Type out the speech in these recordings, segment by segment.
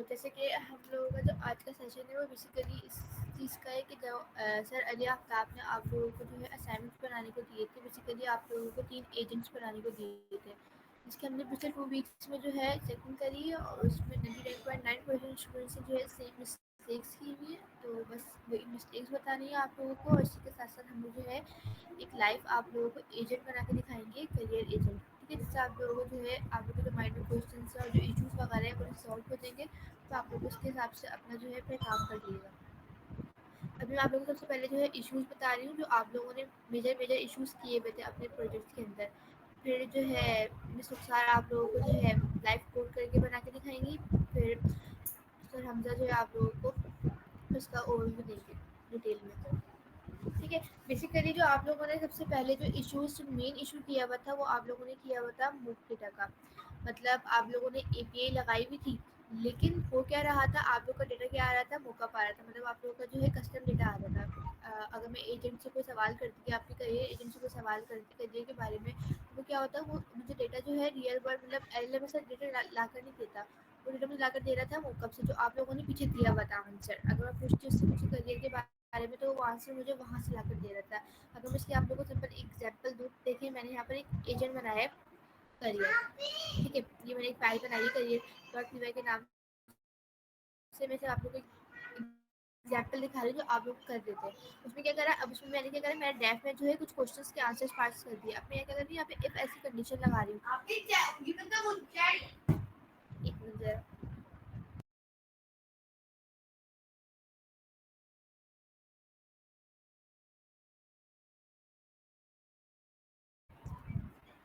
जैसे कि हम लोगों का जो आज का सेशन है वो बेसिकली इस चीज़ का है कि जो सर अली आफ्ताब ने आप लोगों को जो है असाइनमेंट बनाने को दिए थे। बेसिकली आप लोगों को 3 एजेंट्स बनाने को दिए थे, जिसके हमने पिछले 2 वीक्स में जो है चेकिंग करी है और उसमें 99.9% स्टूडेंट्स ने जो है सेम मिस्टेक्स की हुई है। तो बस वही मिस्टेक्स बतानी है आप लोगों को, और इसी के साथ-साथ हम लोग जो है एक लाइव आप लोगों को एजेंट बना के दिखाएँगे, करियर एजेंट। ठीक है? जिससे आप लोगों को जो है आप लोगों के जो माइंड में क्वेश्चंस और जो इश्यूज़ वगैरह हैं वो सॉल्व हो जाएँगे। तो आप लोग उसके हिसाब से अपना जो है फिर काम कर लीजिएगा। अभी मैं आप लोगों को सबसे पहले जो है इश्यूज़ बता रही हूँ, जो आप लोगों ने मेजर इश्यूज़ किए हुए थे अपने प्रोजेक्ट्स के अंदर। फिर जो है मिस रुखसार आप लोगों को जो है लाइव कोड करके बना के दिखाएँगी। फिर सर हमज़ा जो है आप लोगों को उसका ओवरव्यू देंगे डिटेल में। ठीक है? बेसिकली जो आप लोगों ने सबसे पहले जो इश्यूज़ मेन इश्यू किया हुआ था वो आप लोगों ने किया हुआ था मूव डेटा का। मतलब आप लोगों ने एपीआई लगाई भी थी, लेकिन हो क्या रहा था, आप लोग का डेटा क्या आ रहा था, मॉकअप आ रहा था। मतलब आप लोगों का जो है कस्टम डेटा आ रहा था। अगर मैं एजेंट से कोई सवाल करती कि आपके करियर एजेंट से कोई सवाल करती करियर के बारे में, तो क्या होता वो मुझे डेटा जो है रियल वर्ल्ड मतलब एलएलएम से डेटा ला कर नहीं देता। वो डेटा मुझे लाकर दे रहा था मॉकअप से, जो आप लोगों ने पीछे दिया हुआ था आंसर। अगर मैं पूछती उससे कुछ करियर के बारे में, तो वो आंसर मुझे वहाँ से लाकर दे रहा था। अगर मैं इसकी आप लोगों को सिंपल एग्जांपल दूँ, देखिए मैंने यहाँ पर एक एजेंट बनाया है करियर। ठीक है? ये मैंने एक फाइल बनाई है करियर डॉट पीवाई के नाम से। मैं सिर्फ आप लोगों को एग्जाम्पल दिखा रही हूँ जो आप लोग कर देते हैं। उसमें क्या करा, अब उसमें मैंने क्या करा, मैंने डेफ में जो है कुछ क्वेश्चंस के आंसर्स पास कर दिए। अब मैं क्या कर रही हूँ, यहाँ पे इफ ऐसी कंडीशन लगा रही हूँ। एक मिनट जरा।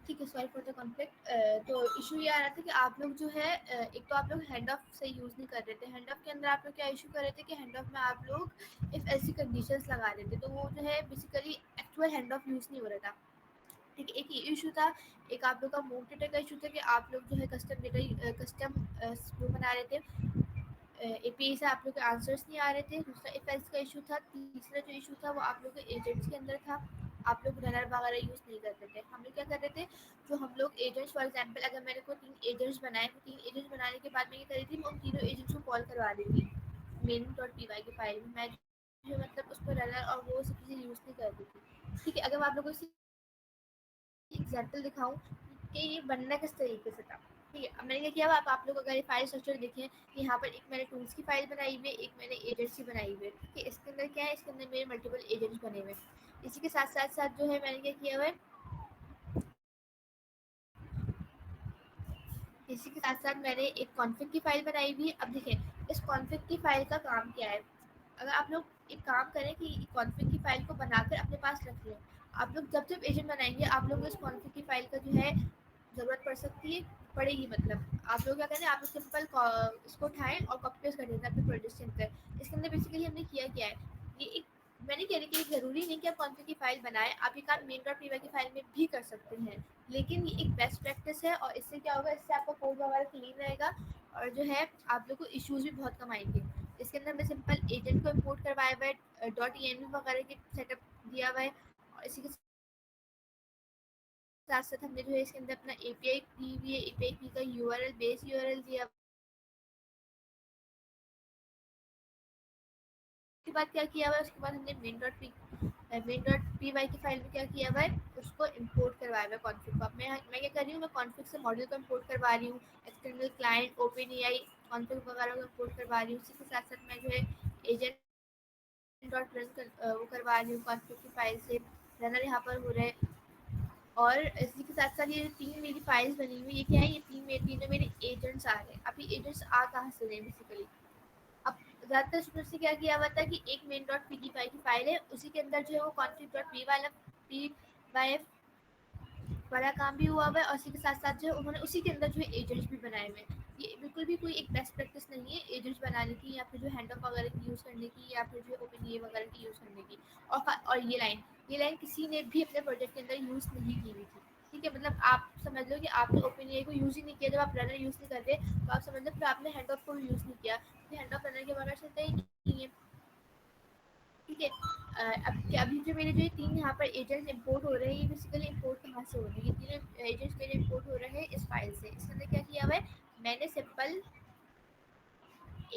ठीक है, सॉरी फॉर द कॉन्फ्लिक्ट। तो इशू ये आ रहा था कि आप लोग जो है एक तो आप लोग हैंड ऑफ सही यूज़ नहीं कर रहे थे। हैंड ऑफ के अंदर आप लोग क्या इशू कर रहे थे कि हैंड ऑफ में आप लोग इफ ऐसी कंडीशंस लगा रहे थे, तो वो जो है basically actual hand of use नहीं हो रहा था। ठीक है? एक ये इशू था। एक आप लोग का मूव डेटा का इशू था कि आप लोग जो है कस्टम डेटा कस्टम वो बना रहे थे। एपीआई से आप लोग के आंसर्स नहीं आ रहे थे। दूसरा इफ एल्स का इशू था। तीसरा जो इशू था वो आप लोग के एजेंट्स के अंदर था। आप लोग रनर वगैरह यूज़ नहीं करते थे। हम लोग क्या कर रहे थे, जो हम लोग एजेंट्स फॉर एग्जांपल अगर मैंने को 3 एजेंट्स बनाए, तो 3 एजेंट्स बनाने के बाद मैं क्या कर रही थी, मैं उन तीनों एजेंट्स को कॉल करवा रही थी मेन डॉट पीवाई की फाइल में। मैं जो मतलब उस पर रनर और वो सब चीज़ें यूज़ नहीं कर रही थी। ठीक है? अगर मैं आप लोगों को एग्जाम्पल दिखाऊँ कि ये बनना किस तरीके से था। ठीक है? अब मैंने क्या किया, आप लोग अगर ये फाइल स्ट्रक्चर देखें, कि यहाँ पर एक मैंने टूल्स की फाइल बनाई हुई है, एक मैंने एजेंट्स की बनाई हुई है। ठीक है? इसके अंदर क्या है, इसके अंदर मेरे मल्टीपल एजेंट्स बने हुए हैं। इसी के साथ जो है मैंने क्या किया हुआ है, इसी के साथ-साथ मैंने एक कॉन्फ़िग की फ़ाइल बनाई हुई है। अब देखें, इस कॉन्फ़िग की फ़ाइल का काम क्या है? अगर आप लोग एक काम करें कि कॉन्फ़िग की फ़ाइल को बनाकर अपने पास रख लें। आप लोग जब-जब एजेंट बनाएँगे, आप लोग इस कॉन्फ़िग की फ़ाइल का जो है ज़रूरत पड़ सकती है, पड़ेगी मतलब। आप लोग क्या करें, आप लोग सिंपल इसको उठाएँ और कॉपी पेस्ट कर देते हैं अपने प्रोजेक्ट के अंदर। इसके अंदर बेसिकली हमने किया क्या है, ये एक मैं नहीं कह रही कि ज़रूरी नहीं कि आप कॉन्फ़िग की फ़ाइल बनाएँ, आप ये काम मेन डॉट पीवाई की फ़ाइल में भी कर सकते हैं। लेकिन ये एक बेस्ट प्रैक्टिस है, और इससे क्या होगा, इससे आपका कोड वगैरह क्लीन रहेगा, और जो है आप लोग को इश्यूज़ भी बहुत कम आएँगे। इसके अंदर मैं सिंपल एजेंट को इम्पोर्ट करवाया हुआ है, डॉट ईएनवी वगैरह के सेटअप दिया हुआ है, और इसी के साथ-साथ हमने जो है इसके अंदर अपना एपीआई की हुई है, एपीआई की का यूआरएल बेस यूआरएल दिया। उसके बाद क्या किया हुआ है, उसके बाद हमने मेन डॉट पी वाई की फाइल में क्या किया हुआ है, उसको इंपोर्ट करवाया हुआ है कॉन्फ़िग को। अब मैं क्या कर रही हूँ, मैं कॉन्फ़िग से मॉड्यूल को इंपोर्ट करवा रही हूँ, external client open AI config वगैरह को इंपोर्ट करवा रही हूँ। इसी के साथ साथ मैं जो है एजेंट डॉट रन वो करवा रही हूँ कॉन्फ़िग की फाइल से। रनर यहाँ पर हो रहा है, और इसी के साथ साथ ये 3 मेरी फाइल्स बनी हुई, ये क्या है, ये तीनों मेरे एजेंट्स आ रहे हैं। अब ये एजेंट्स आ कहाँ से रहे हैं बेसिकली, अब ज़्यादातर स्टूडेंट्स ने क्या किया हुआ था कि एक मेन डॉट पी फाइव की फाइल है, उसी के अंदर जो है वो कॉन्फिग डॉट पी वाला पी वाई वाला काम भी हुआ हुआ है, और इसी के साथ साथ जो है उन्होंने उसी के अंदर जो है एजेंट्स भी बनाए हुए हैं। ये बिल्कुल भी कोई एक बेस्ट प्रैक्टिस नहीं है एजेंट्स बनाने की, या फिर जो हैंड ऑफ वगैरह की यूज़ करने की, या फिर जो है ओपन ए वगैरह की यूज़ करने की। और ये लाइन किसी ने भी अपने प्रोजेक्ट के अंदर यूज़ नहीं की हुई थी। ठीक है? मतलब आप समझ लो कि आपने ओपन ए को यूज़ ही नहीं किया, जब आप रनर यूज़ नहीं करते, तो आप समझ लो फिर आपने हैंड ऑफ को भी यूज़ नहीं किया। हैंड ऑफ रनर के बगैर चलता ही नहीं है। ठीक है? अब क्या, अभी जो मेरे जो ये 3 यहाँ पर एजेंट्स इम्पोर्ट हो रहे हैं, ये बेसिकली इम्पोर्ट कहाँ से हो रहे हैं? ये तीनों एजेंट्स मेरे इम्पोर्ट हो रहे हैं इस फाइल से। इसके अंदर क्या किया हुआ है, मैंने सिंपल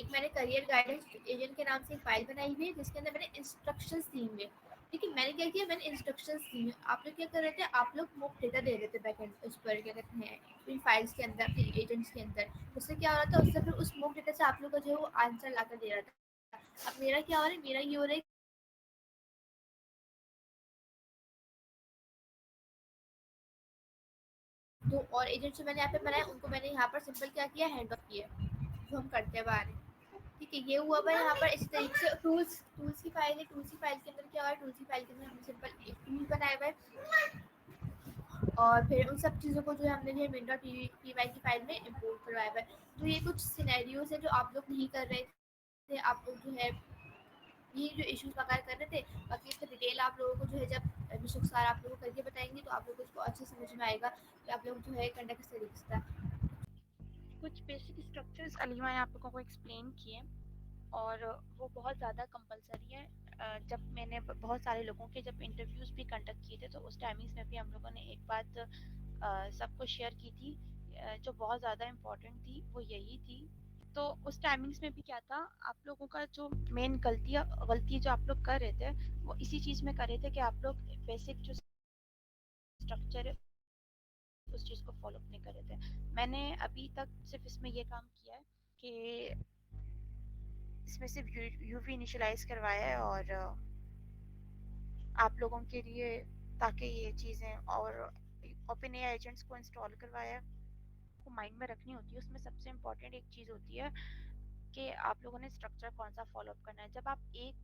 एक मैंने करियर गाइडेंस एजेंट के नाम से एक फाइल बनाई हुई है जिसके अंदर मैंने इंस्ट्रक्शंस दी हुई है। ठीक है, मैंने क्या किया, मैंने इंस्ट्रक्शंस दी हुई। आप लोग क्या कर रहे थे, आप लोग मोक डेटा दे रहे थे बैकएंड उस पर, क्या कहते हैं, इन फाइल्स के अंदर, अपने एजेंट्स के अंदर। उससे क्या हो रहा था, उससे फिर उस मोक डेटा से आप लोग को जो है वो आंसर ला कर दे रहा था। अब मेरा क्या हो रहा है, मेरा ये हो रहा है तो और एजेंट जो मैंने यहाँ पे बनाए उनको मैंने यहाँ पर सिंपल क्या किया, हैंड ऑफ किया, जो हम करते हैं बाहर। ठीक है, ये हुआ भाई यहाँ पर। इस तरीके से टूल्स टूल्स की फाइल है। टूल्स की फाइल के अंदर क्या हुआ है, टूल्स की फाइल के अंदर हमने सिंपल एक टूल बनाया हुआ है और फिर उन सब चीज़ों को जो है हमने जो है विंडो पी वाई की फाइल में इम्पोर्ट करवाया हुआ है। तो ये कुछ सिनेरियोज है जो आप लोग नहीं कर रहे थे। आप लोग जो है ये जो इश्यूज वगैरह कर रहे थे, बाकी इसका डिटेल आप लोगों को जो है जब विशुख सर आप लोगों को करके बताएंगे तो आप लोगों को इसको अच्छे से समझ में आएगा कि आप लोग जो है कंडक्ट किस तरीके से था। कुछ बेसिक स्ट्रक्चर्स अलीमा ने आप लोगों को एक्सप्लेन किए और वो बहुत ज़्यादा कंपलसरी है। जब मैंने बहुत सारे लोगों के जब इंटरव्यूज़ भी कंडक्ट किए थे तो उस टाइमिंग्स में भी हम लोगों ने एक बात सबको शेयर की थी, जो बहुत ज़्यादा इम्पोर्टेंट थी वो यही थी। तो उस टाइमिंग्स में भी क्या था, आप लोगों का जो मेन गलती जो आप लोग कर रहे थे वो इसी चीज़ में कर रहे थे कि आप लोग बेसिक जो स्ट्रक्चर है उस चीज़ को फॉलो नहीं कर रहे थे। मैंने अभी तक सिर्फ इसमें ये काम किया है कि इसमें सिर्फ यूवी इनिशियलाइज करवाया है और आप लोगों के लिए, ताकि ये चीज़ें और ओपन एआई एजेंट्स को इंस्टॉल करवाया है, को माइंड में रखनी होती है। उसमें सबसे इम्पोर्टेंट एक चीज़ होती है कि आप लोगों ने स्ट्रक्चर कौन सा फॉलो अप करना है। जब आप एक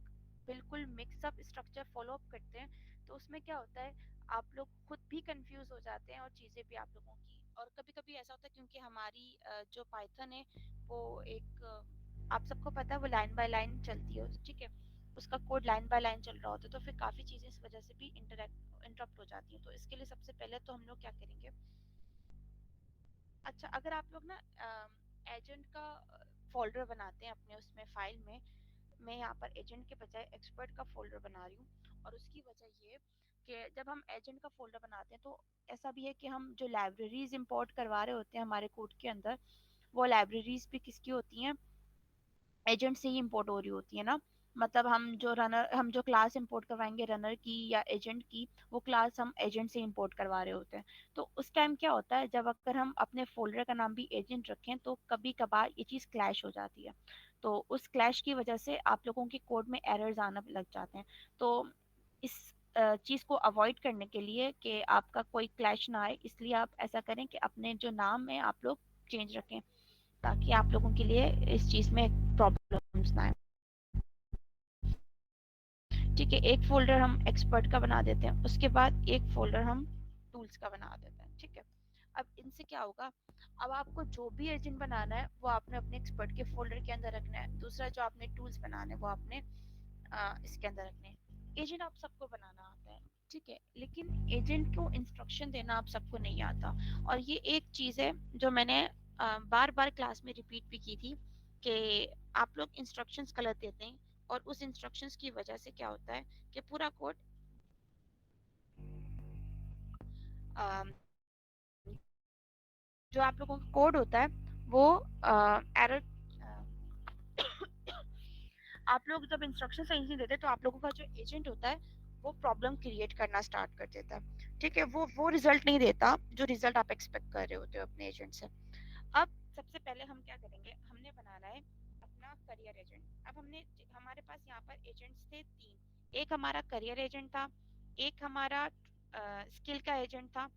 बिल्कुल mix up structure follow up करते हैं तो उसमें क्या होता है, आप लोग खुद भी कंफ्यूज हो जाते हैं और चीज़ें भी आप लोगों की, और कभी कभी ऐसा होता है क्योंकि हमारी जो पाइथन है वो एक आप सबको पता है वो लाइन बाय लाइन चलती है, ठीक है, उसका कोड लाइन बाय लाइन चल रहा होता है, तो फिर काफ़ी चीज़ें इस वजह से भी इंटरप्ट हो जाती हैं। तो इसके लिए सबसे पहले तो हम लोग क्या करेंगे, अच्छा अगर आप लोग ना एजेंट का फोल्डर बनाते हैं अपने उसमें फाइल में, मैं यहाँ पर एजेंट के बजाय एक्सपर्ट का फोल्डर बना रही हूँ। और उसकी वजह ये कि जब हम एजेंट का फोल्डर बनाते हैं तो ऐसा भी है कि हम जो लाइब्रेरीज इंपोर्ट करवा रहे होते हैं हमारे कोड के अंदर, वो लाइब्रेरीज भी किसकी होती हैं, एजेंट से ही इंपोर्ट हो रही होती है ना। मतलब हम जो क्लास इंपोर्ट करवाएंगे रनर की या एजेंट की, वो क्लास हम एजेंट से इंपोर्ट करवा रहे होते हैं। तो उस टाइम क्या होता है, जब अगर हम अपने फोल्डर का नाम भी एजेंट रखें तो कभी कभार ये चीज़ क्लैश हो जाती है। तो उस क्लैश की वजह से आप लोगों के कोड में एरर्स आना लग जाते हैं। तो इस चीज़ को अवॉइड करने के लिए कि आपका कोई क्लैश ना आए, इसलिए आप ऐसा करें कि अपने जो नाम है आप लोग चेंज रखें, ताकि आप लोगों के लिए इस चीज़ में प्रॉब्लम्स ना आए। ठीक है, एक फोल्डर हम एक्सपर्ट का बना देते हैं, उसके बाद एक फोल्डर हम टूल्स का बना देते हैं। ठीक है, अब इनसे क्या होगा, अब आपको जो भी एजेंट बनाना है वो आपने अपने एक्सपर्ट के फोल्डर के अंदर रखना है, दूसरा जो आपने टूल्स बनाना है वो आपने इसके अंदर रखने हैं। एजेंट आप सबको बनाना आता है, ठीक है, लेकिन एजेंट को इंस्ट्रक्शन देना आप सबको नहीं आता। और ये एक चीज़ है जो मैंने बार बार क्लास में रिपीट भी की थी कि आप लोग इंस्ट्रक्शंस गलत देते हैं, और उस इंस्ट्रक्शंस की वजह से क्या होता है कि पूरा कोड जो आप लोगों का कोड होता है वो एरर, आप लोग जब इंस्ट्रक्शन सही नहीं देते तो आप लोगों का जो एजेंट होता है वो प्रॉब्लम क्रिएट करना स्टार्ट कर देता है। ठीक है, वो रिजल्ट नहीं देता जो रिजल्ट आप एक्सपेक्ट कर रहे होते हो अपने एजेंट से। अब सबसे पहले हम क्या करेंगे, हमने बनाना है अपना करियर एजेंट। अब हमने हमारे पास यहाँ पर एजेंट्स थे तीन, एक हमारा करियर एजेंट था, एक हमारा स्किल का एजेंट था,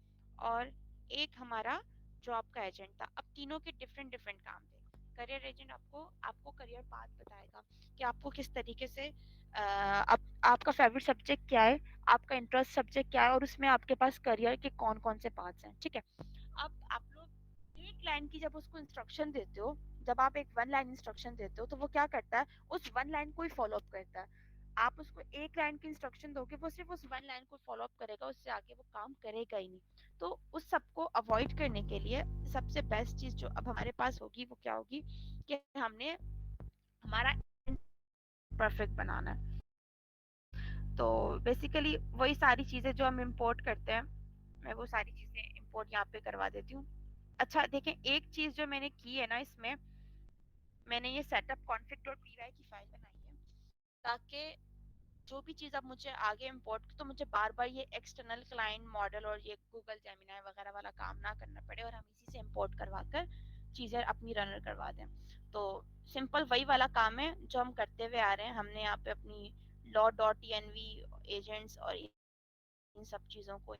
और एक हमारा जॉब का एजेंट था। अब तीनों के डिफरेंट डिफरेंट काम थे। करियर एजेंट आपको आपको करियर पाथ बताएगा कि आपको किस तरीके से आपका फेवरेट सब्जेक्ट क्या है, आपका इंटरेस्ट सब्जेक्ट क्या है, और उसमें आपके पास करियर के कौन कौन से पार्ट्स हैं। ठीक है, अब आप लोग एक लाइन की जब उसको इंस्ट्रक्शन देते हो, जब आप एक वन लाइन इंस्ट्रक्शन देते हो तो वो क्या करता है, उस वन लाइन को ही फॉलो अप करता है। आप उसको एक लाइन की इंस्ट्रक्शन दोगे वो सिर्फ उस वन लाइन को फॉलो अप करेगा, उससे आगे वो काम करेगा ही नहीं। तो उस सबको अवॉइड करने के लिए सबसे बेस्ट चीज जो अब हमारे पास होगी वो क्या होगी कि हमने हमारा परफेक्ट बनाना है। तो बेसिकली वही सारी चीजें जो हम इंपोर्ट करते हैं, मैं वो सारी चीजें इंपोर्ट यहाँ पे करवा देती हूँ। अच्छा देखें, एक चीज जो मैंने की है ना इसमें, मैंने ये setup config dot P Y की फाइल बनाई है ताकि जो भी चीज़ अब मुझे आगे इम्पोर्ट तो मुझे बार बार ये एक्सटर्नल क्लाइंट मॉडल और ये गूगल जेमिनाई वगैरह वाला काम ना करना पड़े और हम इसी से इम्पोर्ट करवा कर चीज़ें अपनी रनर करवा दें। तो सिंपल वही वाला काम है जो हम करते हुए आ रहे हैं। हमने यहाँ पे अपनी लॉ डॉट वी एजेंट्स और इन सब चीज़ों को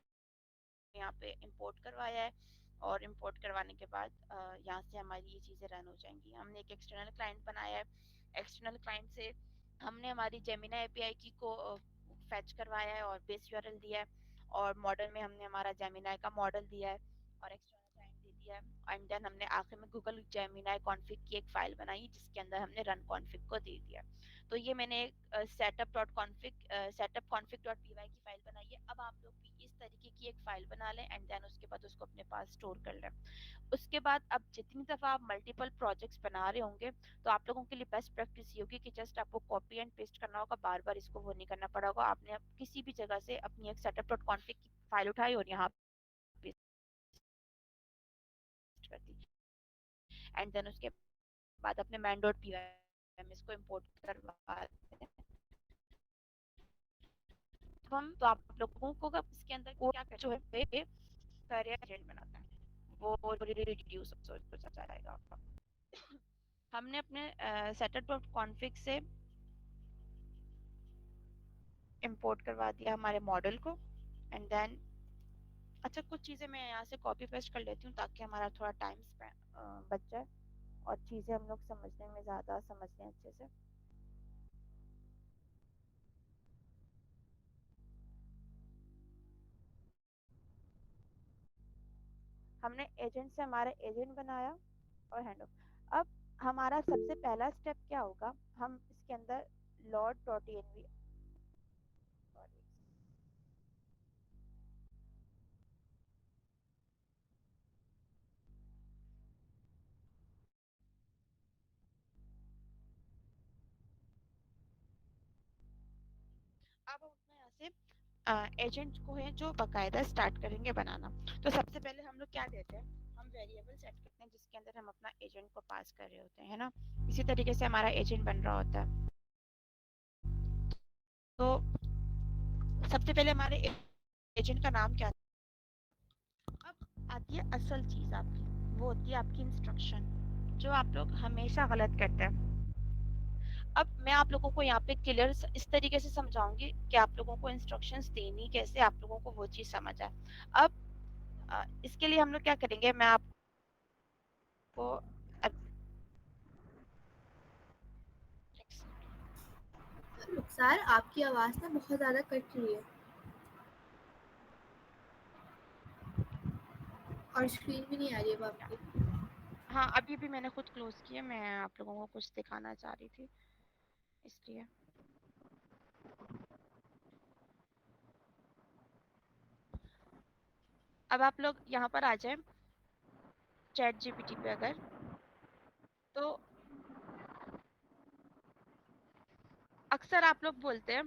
यहाँ पे इंपोर्ट करवाया है और इंपोर्ट करवाने के बाद यहाँ से हमारी ये चीज़ें रन हो जाएंगी। हमने एक एक्सटर्नल क्लाइंट बनाया है। एक्सटर्नल क्लाइंट से हमने हमारी जेमिना एपीआई की को फैच करवाया है और बेस यूआरएल दिया है और मॉडल में हमने हमारा जेमिनाई का मॉडल दिया है और एक्सटर्नल क्लाइंट दे दिया है एंड देन हमने आखिर में गूगल जेमिनाई कॉन्फ़िग की एक फाइल बनाई जिसके अंदर हमने रन कॉन्फ़िग को दे दिया। तो ये मैंने एक setup config dot P Y की फाइल बनाई है। अब आप लोग भी इस तरीके की एक फाइल बना लें एंड देन उसके बाद उसको अपने पास स्टोर कर लें। उसके बाद अब जितनी दफ़ा आप मल्टीपल प्रोजेक्ट्स बना रहे होंगे तो आप लोगों के लिए बेस्ट प्रैक्टिस ये होगी कि जस्ट आपको कॉपी एंड पेस्ट करना होगा, बार बार इसको वो नहीं करना पड़ा होगा। आपने अब किसी भी जगह से अपनी एक सेटअप डॉट कॉन्फिग की फाइल उठाई और यहाँ पेस्ट कर दी एंड देन उसके बाद अपने मैन डॉट पी वाई में इसको इम्पोर्ट करवा दें। तो हम तो आप लोगों को इसके अंदर क्या कर जो है करियर एजेंट बनाता है वो रिड्यूस हो जाएगा आपका। हमने अपने सेटअप डॉट कॉन्फिग से इंपोर्ट करवा दिया हमारे मॉडल को एंड देन अच्छा कुछ चीज़ें मैं यहाँ से कॉपी पेस्ट कर लेती हूँ ताकि हमारा थोड़ा टाइम बच जाए और चीज़ें हम लोग समझने में ज़्यादा समझ लें अच्छे से। हमने एजेंट से हमारा एजेंट बनाया और हैंड ऑफ। अब हमारा सबसे पहला स्टेप क्या होगा, हम इसके अंदर लॉर्ड डॉट एनवी अब हम अपना यहाँ से एजेंट को है जो बकायदा स्टार्ट करेंगे बनाना। तो सबसे पहले हम लोग क्या देते हैं, हम वेरिएबल सेट करते हैं जिसके अंदर हम अपना एजेंट को पास कर रहे होते हैं, है ना। इसी तरीके से हमारा एजेंट बन रहा होता है। तो सबसे पहले हमारे एजेंट का नाम क्या, अब आती है असल चीज आपकी, वो होती है आपकी इंस्ट्रक्शन जो आप लोग हमेशा गलत करते हैं। अब मैं आप लोगों को यहाँ पे क्लियर इस तरीके से समझाऊंगी कि आप लोगों को इंस्ट्रक्शंस देनी कैसे, आप लोगों को वो चीज समझ आए। अब इसके लिए हम लोग क्या करेंगे, मैं आपको अब रुखसार, आपकी आवाज़ ना बहुत ज़्यादा कट रही है और स्क्रीन भी नहीं आ रही है अब आपकी। हाँ अभी भी मैंने खुद क्लोज किया, मैं आप लोगों को कुछ दिखाना चाह रही थी इसलिए। अब आप लोग यहाँ पर आ जाए चैट जीपीटी पे अगर, तो अक्सर आप लोग बोलते हैं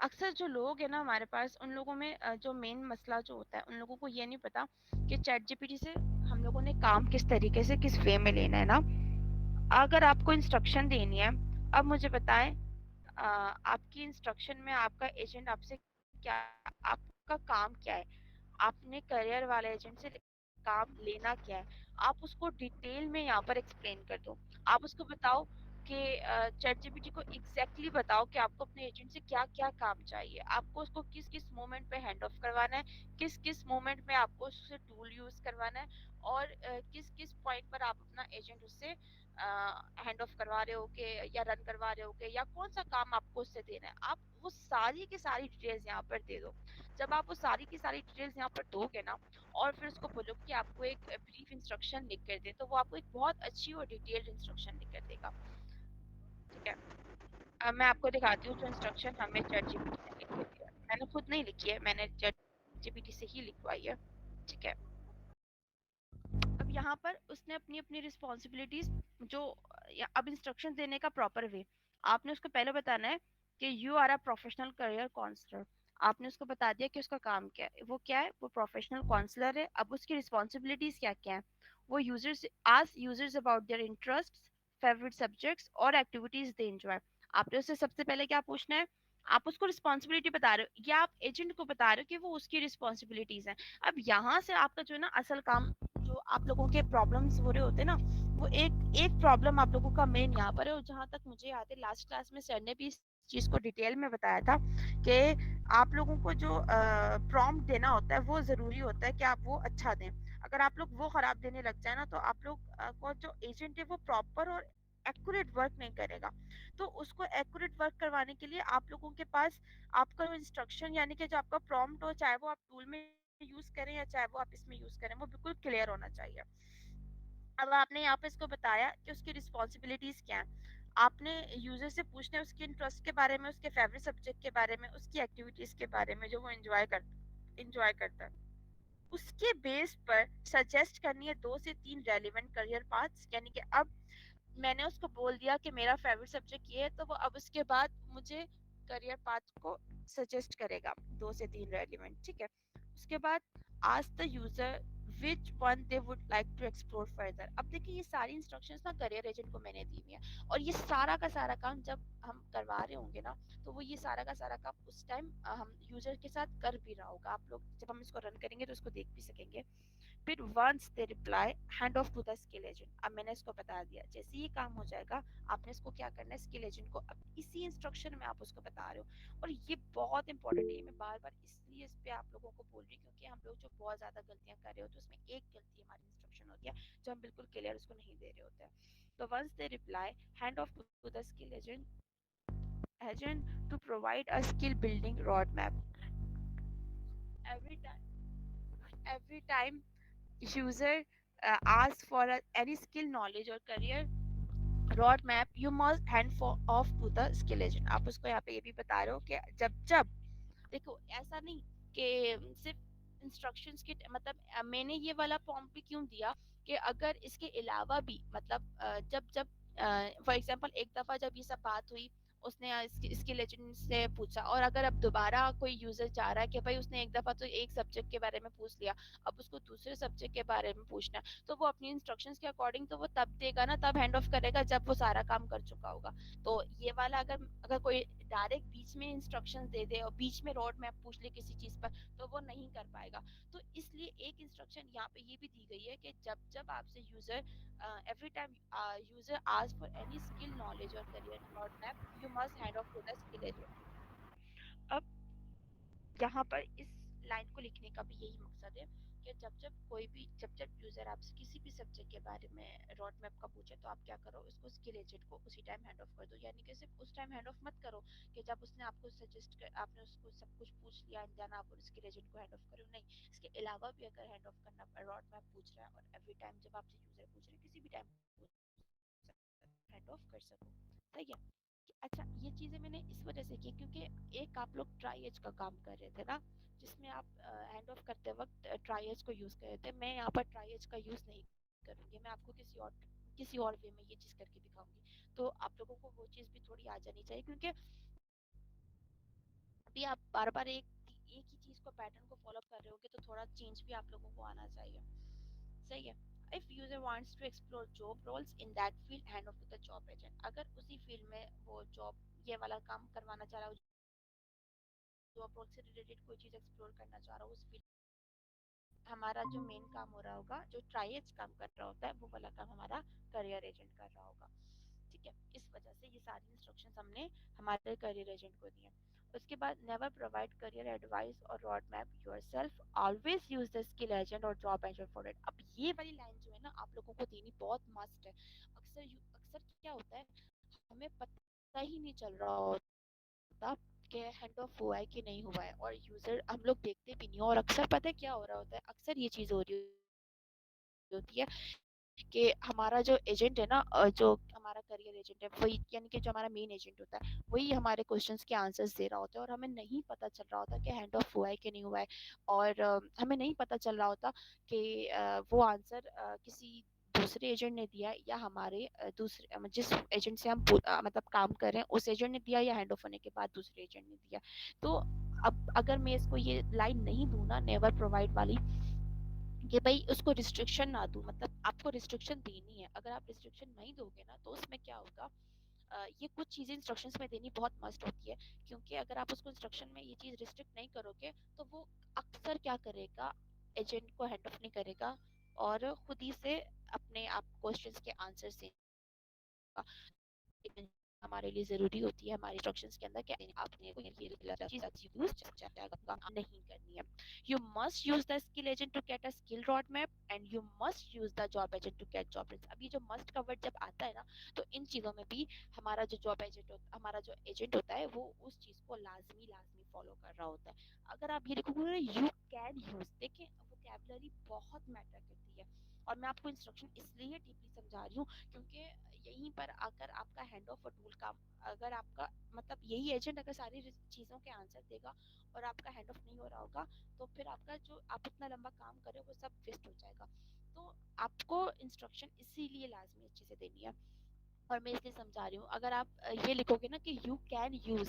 अक्सर जो लोग हैं ना हमारे पास, उन लोगों में जो मेन मसला जो होता है, उन लोगों को ये नहीं पता कि चैट जीपीटी से हम लोगों ने काम किस तरीके से किस वे में लेना है ना। अगर आपको इंस्ट्रक्शन देनी है, अब मुझे बताएं आपकी इंस्ट्रक्शन में आपका एजेंट आपसे क्या, आपका काम क्या है, आपने करियर वाले एजेंट से काम लेना क्या है, आप उसको डिटेल में यहाँ पर एक्सप्लेन कर दो। आप उसको बताओ कि चैट जीपीटी को एग्जैक्टली बताओ कि आपको अपने एजेंट से क्या क्या काम चाहिए, आपको उसको किस किस मोमेंट पे हैंड ऑफ करवाना है, किस किस मोमेंट में आपको उससे टूल यूज करवाना है और किस किस पॉइंट पर आप अपना एजेंट उससे हैंड ऑफ करवा रहे हो के या रन करवा रहे हो के, या कौन सा काम आपको उससे देना है, आप वो सारी की सारी डिटेल्स यहाँ पर दे दो। जब आप वो सारी की सारी डिटेल्स यहाँ पर दोगे ना और फिर उसको बोलो कि आपको एक ब्रीफ इंस्ट्रक्शन लिख कर दे, तो वो आपको एक बहुत अच्छी और डिटेल्ड इंस्ट्रक्शन लिख कर देगा। ठीक है, अब मैं आपको दिखाती हूँ जो इंस्ट्रक्शन हमें चैट जीपीटी ने लिख के दिया है। मैंने खुद नहीं लिखी है, मैंने चैट जीपीटी से ही लिखवाई है। ठीक है, अब यहाँ पर उसने अपनी अपनी रिस्पॉन्सिबिलिटीज जो अब इंस्ट्रक्शन देने का प्रॉपर वे, आपने उसको पहले बताना है कि you are a professional career counsellor. आपने उसको बता दिया कि उसका काम क्या है, वो क्या है, वो प्रोफेशनल काउंसलर है। अब उसकी रिस्पॉन्सिबिलिटीज क्या क्या है, वो users ask users about their interest, favourite subjects और एक्टिविटीज दे एंजॉय। आपने उससे सबसे पहले क्या पूछना है, आप उसको रिस्पॉन्सिबिलिटी बता रहे हो या आप एजेंट को बता रहे हो कि वो उसकी रिस्पॉन्सिबिलिटीज हैं। अब यहाँ से आपका जो है ना असल काम, जो आप लोगों के प्रॉब्लम्स हो रहे होते हैं ना, वो एक एक प्रॉब्लम आप लोगों का मेन यहाँ पर है। और जहाँ तक मुझे याद है लास्ट क्लास में सर ने भी इस चीज को डिटेल में बताया था कि आप लोगों को जो प्रॉम्प्ट देना होता है वो जरूरी होता है कि आप वो अच्छा दें। अगर आप लोग वो खराब देने लग जाए ना, तो आप लोग को जो एजेंट है वो प्रॉपर और एक्यूरेट वर्क नहीं करेगा। तो उसको एक्यूरेट वर्क करवाने के लिए आप लोगों के पास आपका जो इंस्ट्रक्शन यानी कि जो आपका प्रॉम्प्ट हो, चाहे वो आप टूल में यूज करें या चाहे वो आप इसमें यूज करें, वो बिल्कुल क्लियर होना चाहिए। अब आपने यहाँ पे इसको बताया कि उसकी रिस्पॉन्सिबिलिटीज क्या है। आपने यूजर से पूछना है उसके इंटरेस्ट के बारे में, उसके फेवरेट सब्जेक्ट के बारे में, उसकी एक्टिविटीज के बारे में जो वो एंजॉय करता है। उसके बेस पर सजेस्ट करनी है 2 से 3 रेलिवेंट करियर पाथ्स। यानी कि अब मैंने उसको बोल दिया कि मेरा फेवरेट सब्जेक्ट ये है, तो वो अब उसके बाद मुझे करियर पाथ को सजेस्ट करेगा 2 से 3 रेलिवेंट, ठीक है। उसके बाद ask the user which one they would like to explore further. अब देखिए ये सारी इंस्ट्रक्शंस ना करियर एजेंट को मैंने दी हुई है, और ये सारा का सारा काम जब हम करवा रहे होंगे ना, तो वो ये सारा का सारा काम उस टाइम हम यूजर के साथ कर भी रहा होगा। आप लोग जब हम इसको रन करेंगे तो इसको देख भी सकेंगे। फिर once they reply hand off to the skill agent. अब मैंने इसको बता दिया जैसे ये काम हो जाएगा, आपने इसको क्या करना है, स्किल एजेंट को अब इसी इंस्ट्रक्शन में आप उसको बता रहे हो। और ये बहुत इंपॉर्टेंट है, मैं बार बार इसलिए इस पे आप लोगों को बोल रही हूँ क्योंकि हम लोग जो बहुत ज्यादा गलतियां कर रहे होते हैं उसमें एक गलती हमारी इंस्ट्रक्शन होती है, जो हम बिल्कुल क्लियर उसको नहीं दे रहे होते हैं। तो once they reply hand off to the skill agent to provide a skill building road map. Every time user asks for any skill knowledge or career road map, you must hand off to the skill agent। आप उसको यहाँ पे ये भी बता रहे हो कि जब जब देखो ऐसा नहीं कि सिर्फ इंस्ट्रक्शंस के मतलब मैंने ये वाला फॉर्म भी क्यों दिया कि अगर इसके अलावा भी मतलब जब जब फॉर एग्जांपल एक दफा जब ये सब बात हुई, उसने इसके लेजेंड से पूछा, और अगर अब दोबारा कोई यूजर चाह रहा है कि भाई उसने एक दफा तो एक सब्जेक्ट के बारे में पूछ लिया, अब उसको दूसरे सब्जेक्ट के बारे में पूछना है, तो वो अपनी इंस्ट्रक्शंस के अकॉर्डिंग तो वो तब देगा ना, तब हैंड ऑफ करेगा जब वो सारा काम कर चुका होगा। तो ये वाला अगर अगर कोई डायरेक्ट बीच में इंस्ट्रक्शंस दे दे और बीच में रोड मैप पूछ ले किसी चीज पर, तो वो नहीं कर पाएगा। तो इसलिए एक इंस्ट्रक्शन यहाँ पे ये भी दी गई है कि जब जब आपसे user every time user asks for any skill knowledge or career roadmap, you must hand off to the skill agent। अब यहाँ पर इस लाइन को लिखने का भी यही मकसद है कि जब जब कोई भी जब जब यूजर आपसे किसी भी सब्जेक्ट के बारे में रोड मैप का पूछे, तो आप क्या करो, उसको स्किल एजेंट को उसी टाइम हैंड ऑफ कर दो। यानी कि सिर्फ उस टाइम हैंड ऑफ मत करो कि जब उसने आपको सजेस्ट कर आपने उसको सब कुछ पूछ लिया एंड देन आप स्किल एजेंट को हैंड ऑफ करो, नहीं। इसके अलावा भी अगर हैंड ऑफ करना रोड मैप पूछ रहा है और एवरी टाइम जब आपसे यूजर पूछ रहे हैं किसी भी टाइम पूछ हैंड ऑफ कर सको, सही है। अच्छा ये चीजें मैंने इस वजह से की क्योंकि एक आप लोग ट्राई एज का काम कर रहे थे ना, जिसमें आप हैंड ऑफ करते वक्त ट्राई एज को यूज कर रहे थे। मैं यहाँ पर ट्राई एज का यूज नहीं करूंगी, मैं आपको किसी और वे में ये चीज करके दिखाऊंगी। तो आप लोगों को वो चीज भी थोड़ी आ जानी चाहिए, क्योंकि अभी आप बार बार एक ही चीज को पैटर्न को फॉलो कर रहे होगे, तो थोड़ा चेंज भी आप लोगों को आना चाहिए, सही है। If user wants to explore job roles in that field, hand off to the job agent. अगर उसी फील्ड में वो जॉब ये वाला काम करवाना चाह रहा है, जॉब रोल से रिलेटेड कोई चीज एक्सप्लोर करना चाह रहा हो उस फील्ड, हमारा जो मेन काम हो रहा होगा, जो ट्राइएज काम कर रहा होता है, वो वाला काम हमारा करियर एजेंट कर रहा होगा, ठीक है। इस वजह से ये सारी इंस्ट्रक्शंस हमने हमारे करियर एजेंट को दी है। उसके बाद नेवर प्रोवाइड करियर एडवाइस और road map yourself, always use the skill agent और जॉब एजेंट फॉर इट। अब ये वाली लाइन जो है ना आप लोगों को देनी बहुत मस्ट है। अक्सर क्या होता है, हमें पता ही नहीं चल रहा होता कि हैंड ऑफ हुआ है कि नहीं हुआ है, और यूजर हम लोग देखते भी नहीं, और अक्सर पता है क्या हो रहा होता है, अक्सर ये चीज हो रही होती है कि हमारा जो एजेंट है ना, जो हमारा करियर एजेंट है, वही यानी कि जो हमारा मेन एजेंट होता है, वही हमारे क्वेश्चंस के आंसर्स दे रहा होता है, और हमें नहीं पता चल रहा होता कि हैंड ऑफ हुआ है कि नहीं हुआ है। और हमें नहीं पता चल रहा होता कि वो आंसर किसी दूसरे एजेंट ने दिया है या हमारे दूसरे जिस एजेंट से हम मतलब काम कर रहे हैं उस एजेंट ने दिया, या हैंड ऑफ होने के बाद दूसरे एजेंट ने दिया। तो अब अगर मैं इसको ये लाइन नहीं दूँ ना नेवर प्रोवाइड वाली, कि भाई उसको रिस्ट्रिक्शन ना दूं, मतलब आपको रिस्ट्रिक्शन देनी है। अगर आप रिस्ट्रिक्शन नहीं दोगे ना तो उसमें क्या होगा, ये कुछ चीजें इंस्ट्रक्शंस में देनी बहुत मस्ट होती है, क्योंकि अगर आप उसको इंस्ट्रक्शन में ये चीज रिस्ट्रिक्ट नहीं करोगे तो वो अक्सर क्या करेगा, एजेंट को हैंड ऑफ नहीं करेगा और खुद ही से अपने आप क्वेश्चंस के आंसर देगा। हमारे लिए जरूरी होती है हमारे इंस्ट्रक्शंस के अंदर कि आपने कोई चीज यूज नहीं करनी है। You must use the skill agent to get a skill road map and you must use the job agent to get job. अब ये जो मस्ट कवर्ड जब आता है ना, तो इन चीजों में भी हमारा जो जॉब एजेंट होता, हमारा जो एजेंट होता है वो उस चीज को लाजमी लाजमी फॉलो कर रहा होता है। अगर आप ये देखोगे यू कैन यूज, देखिए वोकैबुलरी बहुत मैटर करती है। और मैं आपको इंस्ट्रक्शन इसलिए डीपली समझा रही हूँ क्योंकि यहीं पर अगर आपका हैंड ऑफ टूल काम, अगर आपका मतलब यही एजेंट अगर सारी चीज़ों के आंसर देगा और आपका हैंड ऑफ नहीं हो रहा होगा, तो फिर आपका जो आप इतना लंबा काम कर रहे हो वो सब वेस्ट हो जाएगा। तो आपको इंस्ट्रक्शन इसीलिए लाजमी अच्छे से देनी है। और मैं इसलिए समझा रही हूँ, अगर आप ये लिखोगे ना कि you can use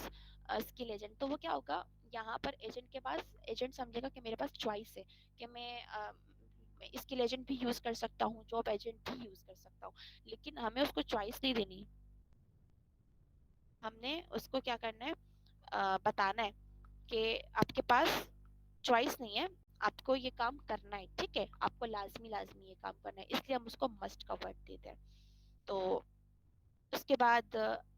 skill agent, तो वो क्या होगा, यहाँ पर एजेंट के पास, एजेंट समझेगा कि मेरे पास चॉइस है कि मैं स्किल एजेंट भी यूज कर सकता हूँ, जॉब एजेंट भी यूज कर सकता हूँ। लेकिन हमें उसको चॉइस नहीं देनी, हमने उसको क्या करना है, बताना है कि आपके पास चॉइस नहीं है, आपको ये काम करना है, ठीक है, आपको लाजमी लाजमी ये काम करना है, इसलिए हम उसको मस्ट का वर्ड देते हैं। तो उसके बाद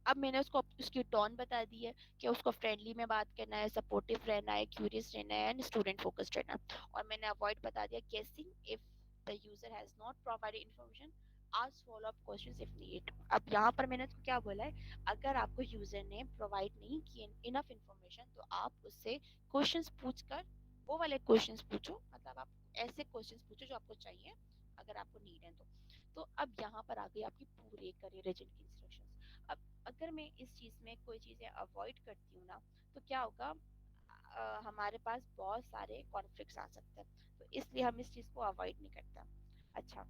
अब मैंने उसको उसकी टोन बता दी है कि उसको फ्रेंडली में बात करना है, सपोर्टिव रहना है, क्यूरियस रहना है एंड स्टूडेंट फोकस्ड रहना है। और मैंने अवॉइड बता दिया गेसिंग if the user has not provided information, ask follow up questions if need. अब यहाँ पर मैंने उसको क्या बोला है, अगर आपको यूजर ने प्रोवाइड नहीं किए इनफ इन्फॉर्मेशन तो आप उससे क्वेश्चंस पूछकर वो वाले क्वेश्चंस पूछो, मतलब आप ऐसे क्वेश्चंस पूछो जो आपको चाहिए अगर आपको नीड है तो अब यहाँ पर आ गई आपकी पूरे करियर एजेंट की इंस्ट्रक्शंस। अब अगर मैं इस चीज़ में कोई चीज़ें अवॉइड करती हूँ ना, तो क्या होगा, हमारे पास बहुत सारे कॉन्फ्लिक्ट्स आ सकते हैं, तो इसलिए हम इस चीज़ को अवॉइड नहीं करते। अच्छा,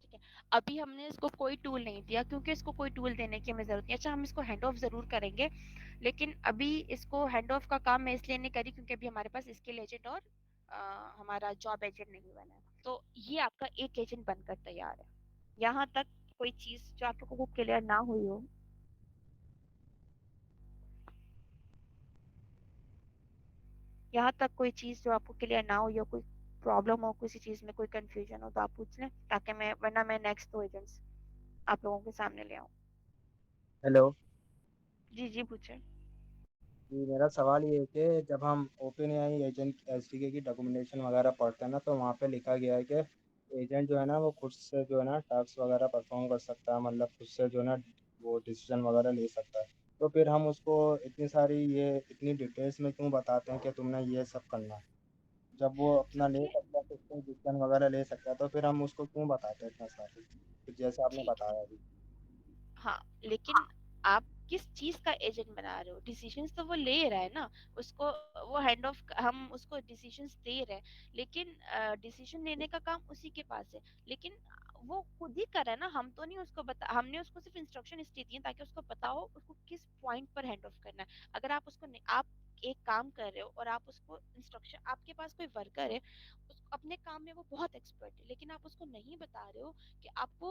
ठीक है, अभी हमने इसको कोई टूल नहीं दिया क्योंकि इसको कोई टूल देने की हमें जरूरत नहीं। अच्छा, हम इसको हैंड ऑफ जरूर करेंगे, लेकिन अभी इसको हैंड ऑफ का काम मैं इसलिए नहीं करी क्योंकि अभी हमारे पास स्किल एजेंट और हमारा जॉब एजेंट नहीं बना है। तो ये आपका एक एजेंट बनकर तैयार है। यहाँ तक कोई चीज जो आप लोगों को क्लियर ना हुई हो, यहाँ तक कोई चीज जो आपको क्लियर ना हुई हो, कोई प्रॉब्लम हो, किसी चीज में कोई कंफ्यूजन हो, तो आप पूछ लें, ताकि मैं, वरना मैं नेक्स्ट दो एजेंट्स आप लोगों के सामने ले आऊँ। हेलो। जी जी पूछे। जी, मेरा सवाल ये है कि जब हम ओपन एआई एजेंट एसडीके की डॉक्यूमेंटेशन वगैरह पढ़ते हैं ना, तो वहाँ पे लिखा गया है कि एजेंट जो है ना वो खुद से जो है ना टास्क वगैरह परफॉर्म कर सकता है, मतलब खुद से जो है ना वो डिसीजन वगैरह ले सकता है। तो फिर हम उसको इतनी सारी ये इतनी डिटेल्स में क्यों बताते हैं कि तुमने ये सब करना है, जब वो अपना ले क्योंकि सकता है, खुद से डिसीजन वगैरह ले सकता है, तो फिर हम उसको क्यों बताते हैं इतना सारी, तो जैसे आपने ठीक है, बताया अभी। हाँ, लेकिन आप किस चीज का एजेंट बना रहे हो, डिसीजंस तो वो ले रहा है ना, उसको वो हैंड ऑफ, हम उसको डिसीजंस दे रहे हैं, लेकिन डिसीजन लेने का काम उसी के पास है, लेकिन वो खुद ही कर रहा है ना, हम तो नहीं उसको बता, हमने उसको सिर्फ इंस्ट्रक्शन इसलिए दिए ताकि उसको पता हो उसको किस पॉइंट पर हैंड ऑफ करना है। अगर आप उसको नहीं, आप एक काम कर रहे हो और आप उसको इंस्ट्रक्शन, आपके पास कोई वर्कर है, उसको अपने काम में वो बहुत एक्सपर्ट है, लेकिन आप उसको नहीं बता रहे हो कि आपको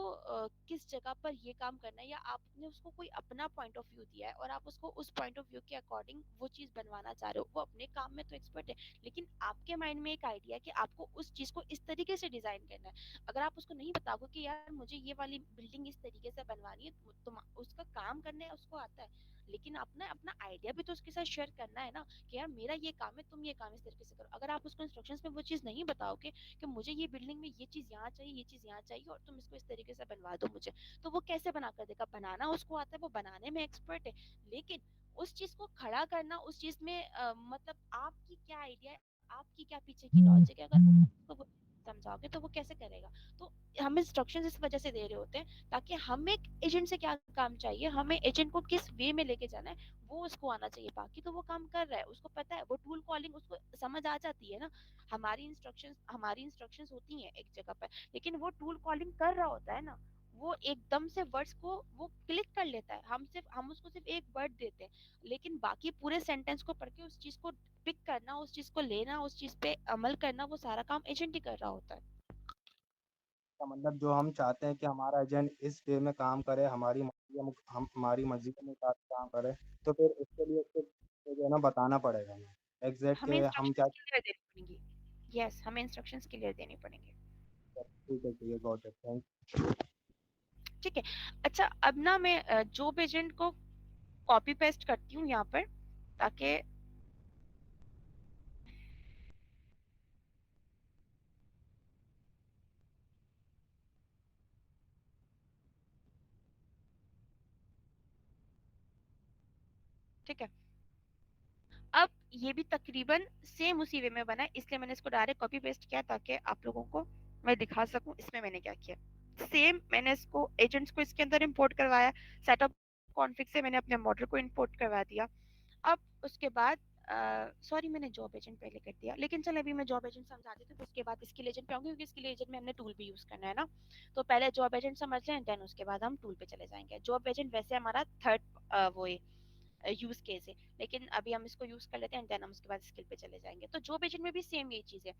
किस जगह पर ये काम करना है, या आपने उसको कोई अपना पॉइंट ऑफ व्यू दिया है और आप उसको उस पॉइंट ऑफ व्यू के अकॉर्डिंग वो चीज बनवाना चाह रहे हो। वो अपने काम में तो एक्सपर्ट है, लेकिन आपके माइंड में एक आइडिया है कि आपको उस चीज को इस तरीके से डिजाइन करना है। अगर आप उसको नहीं बताओगे कि यार मुझे ये वाली बिल्डिंग इस तरीके से बनवानी है, तो उसका काम करने उसको आता है, लेकिन अपना अपना आइडिया भी तो उसके साथ शेयर करना है ना, कि यार मेरा ये काम है, तुम ये काम इस तरीके से करो। अगर आप उसको इंस्ट्रक्शंस में वो चीज नहीं बताओगे कि मुझे ये बिल्डिंग में ये चीज यहाँ चाहिए, ये चीज यहाँ चाहिए और तुम इसको इस तरीके से बनवा दो मुझे, तो वो कैसे बना कर देगा, बनाना उसको आता है, वो बनाने में एक्सपर्ट है, लेकिन उस चीज को खड़ा करना, उस चीज में मतलब आपकी क्या आइडिया है, आपकी क्या पीछे की लॉजिक है, अगर उसको समझाओगे तो वो कैसे करेगा? तो हम इंस्ट्रक्शंस इस वजह से दे रहे होते हैं ताकि हम एक एजेंट से क्या काम चाहिए, हमें एजेंट को किस वे में लेके जाना है वो उसको आना चाहिए। बाकी तो वो काम कर रहा है, उसको पता है, वो टूल कॉलिंग उसको समझ आ जाती है ना। हमारी इंस्ट्रक्शंस होती हैं एक जगह पर, लेकिन वो टूल कॉलिंग कर रहा होता है ना, वो एकदम से वर्ड्स को वो क्लिक कर लेता है। हम उसको सिर्फ एक वर्ड देते हैं, लेकिन बाकी पूरे सेंटेंस को पढ़ के उस चीज को पिक करना, उस चीज को लेना, उस चीज पे अमल करना, वो सारा काम एजेंट ही कर रहा होता है। का मतलब जो हम चाहते हैं कि हमारा एजेंट इस वे में काम करे, हमारी मर्जी हम हमारी मर्जी के मुताबिक काम करे, तो फिर उसके लिए उसको तो जो है ना बताना पड़ेगा हमें एग्जैक्ट हमें हम इंस्ट्रक्शंस क्या। क्लियर देनी पड़ेंगी। यस, हमें इंस्ट्रक्शंस क्लियर देनी पड़ेंगी। ठीक है गॉट इट थैंक। ठीक है। अच्छा, अब ना मैं जॉब एजेंट को कॉपी पेस्ट करती हूँ यहाँ पर, ताकि ठीक है। अब ये भी तकरीबन सेम उसी वे में बना है, इसलिए मैंने इसको डायरेक्ट कॉपी पेस्ट किया ताकि आप लोगों को मैं दिखा सकूं इसमें मैंने क्या किया। सेम मैंने इसको एजेंट्स को इसके अंदर इंपोर्ट करवाया, सेटअप कॉन्फ़िग से मैंने अपने मॉडल को इंपोर्ट करवा दिया। अब उसके बाद सॉरी, मैंने जॉब एजेंट पहले कर दिया, लेकिन चल अभी मैं जॉब एजेंट समझा देती हूँ, फिर उसके बाद स्किल एजेंट पे आऊंगी, क्योंकि स्किल एजेंट में हमने टूल भी यूज करना है ना। तो पहले जॉब एजेंट समझ लें, देन उसके बाद हम टूल पे चले जाएंगे। जॉब एजेंट वैसे हमारा थर्ड वो यूज केस है, लेकिन अभी हम इसको यूज कर लेते हैं, देन हम उसके बाद स्किल पे चले जाएंगे। तो जॉब एजेंट में भी सेम ये चीज है।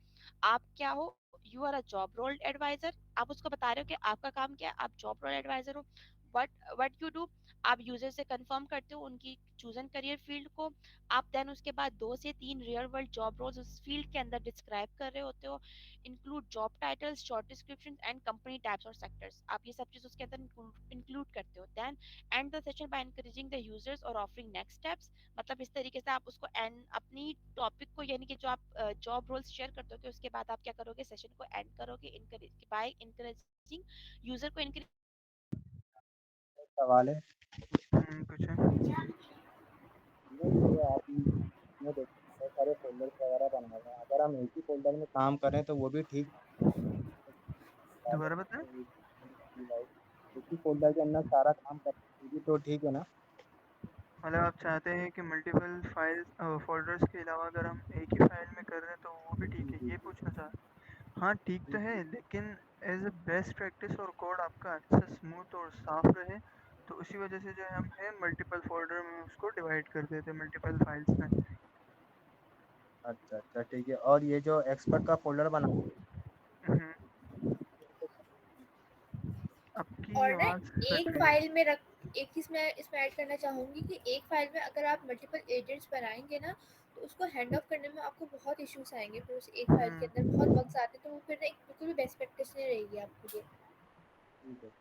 आप क्या हो? You are a job role adviser. आप उसको बता रहे हो कि आपका काम क्या है, आप जॉब रोल एडवाइजर हो। बट वट यू डू, आप यूजर से कंफर्म करते हो उनकी चूजन करियर फील्ड को। आप देन उसके बाद 2 से 3 रियल वर्ल्ड जॉब रोल्स उस फील्ड के अंदर डिस्क्राइब कर रहे होते हो। Include job titles, short description and company types और सेक्टर्स, आप ये सब चीज उसके अंदर इंक्लूड करते हो। Then end the session by encouraging the users और ऑफरिंग नेक्स्ट स्टेप्स। मतलब इस तरीके से आप उसको एंड अपनी टॉपिक को, यानी कि जो आप जॉब रोल्स शेयर करते हो, उसके बाद आप क्या करोगे, सेशन को एंड करोगे बाय इनकरेजिंग यूजर को इनकरेज। सवाल है। कुछ है? नहीं जैसे आपने देखो बहुत सारे फोल्डर्स वगैरह बनाए हुए हैं, अगर हम एक ही फोल्डर में काम करें तो वो भी ठीक दोबारा बताएं। एक ही फोल्डर के अंदर सारा काम करें ये भी तो ठीक है ना। मतलब आप चाहते हैं कि मल्टीपल फाइल्स फोल्डर्स के अलावा अगर हम एक ही फाइल में कर रहे हैं तो वो भी जी ठीक है, जी ये जी पूछना चाह। हाँ ठीक जी तो है, जी। लेकिन एज अ बेस्ट प्रैक्टिस और कोड आपका अच्छा स्मूथ और साफ रहे, तो उसी वजह से जो है हम है मल्टीपल फोल्डर में उसको डिवाइड कर देते हैं, मल्टीपल फाइल्स में। अच्छा ठीक है, और ये जो एक्सपर्ट का फोल्डर बना हम्म, आपकी और ना आवाज़ एक कट रही है। फाइल में रख एक चीज़ मैं इसमें ऐड करना चाहूँगी कि एक फाइल में अगर आप मल्टीपल एजेंट्स बनाएंगे ना, तो उसको हैंड ऑफ करने में आपको बहुत इश्यूज आएंगे, फिर उस एक फाइल के अंदर बहुत हम्म, बग्स आते हैं, तो वो फिर ना एक बिल्कुल भी बेस्ट प्रैक्टिस नहीं रहेगी आपके लिए। ठीक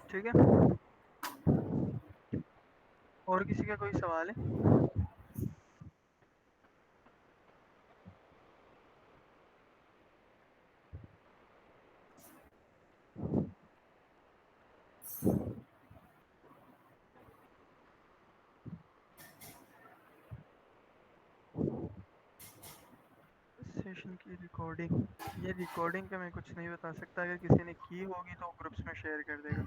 ठीक है। और किसी का कोई सवाल है? सेशन की रिकॉर्डिंग, ये रिकॉर्डिंग का मैं कुछ नहीं बता सकता, अगर किसी ने की होगी तो ग्रुप्स में शेयर कर देगा।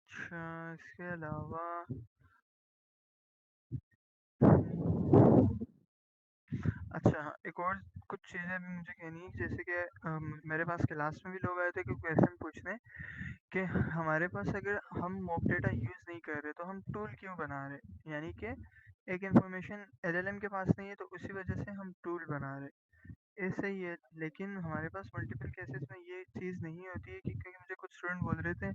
अच्छा, इसके अलावा अच्छा हाँ, एक और कुछ चीज़ें भी मुझे कहनी है, जैसे कि मेरे पास क्लास में भी लोग आए थे कि क्वेश्चन पूछने कि हमारे पास अगर हम मॉक डेटा यूज़ नहीं कर रहे तो हम टूल क्यों बना रहे, यानी कि एक इंफॉर्मेशन एलएलएम के पास नहीं है तो उसी वजह से हम टूल बना रहे, ऐसे ही है। लेकिन हमारे पास मल्टीपल केसेस में ये चीज़ नहीं होती है, कि क्योंकि मुझे कुछ स्टूडेंट बोल रहे थे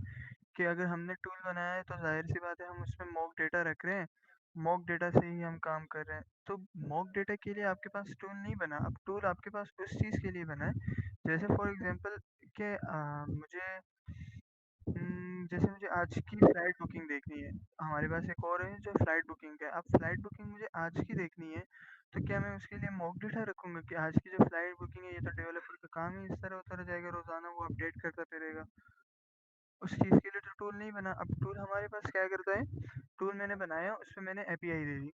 कि अगर हमने टूल बनाया है तो ज़ाहिर सी बात है हम उसमें मॉक डेटा रख रहे हैं, मॉक डेटा से ही हम काम कर रहे हैं। तो मॉक डेटा के लिए आपके पास टूल नहीं बना, अब टूल आपके पास उस चीज़ के लिए बना है, जैसे फॉर एग्जांपल कि मुझे जैसे मुझे आज की फ़्लाइट बुकिंग देखनी है, हमारे पास एक और है जो फ़्लाइट बुकिंग का है। अब फ़्लाइट बुकिंग मुझे आज की देखनी है, तो क्या मैं उसके लिए मॉक डेटा रखूँगा कि आज की जो फ्लाइट बुकिंग है, ये तो डेवलपर का काम ही इस तरह होता रह जाएगा, रोज़ाना वो अपडेट करता फिरेगा। उस चीज़ के लिए तो टूल नहीं बना। अब टूल हमारे पास क्या करता है, टूल मैंने बनाया, उसमें मैंने एपीआई दे दी।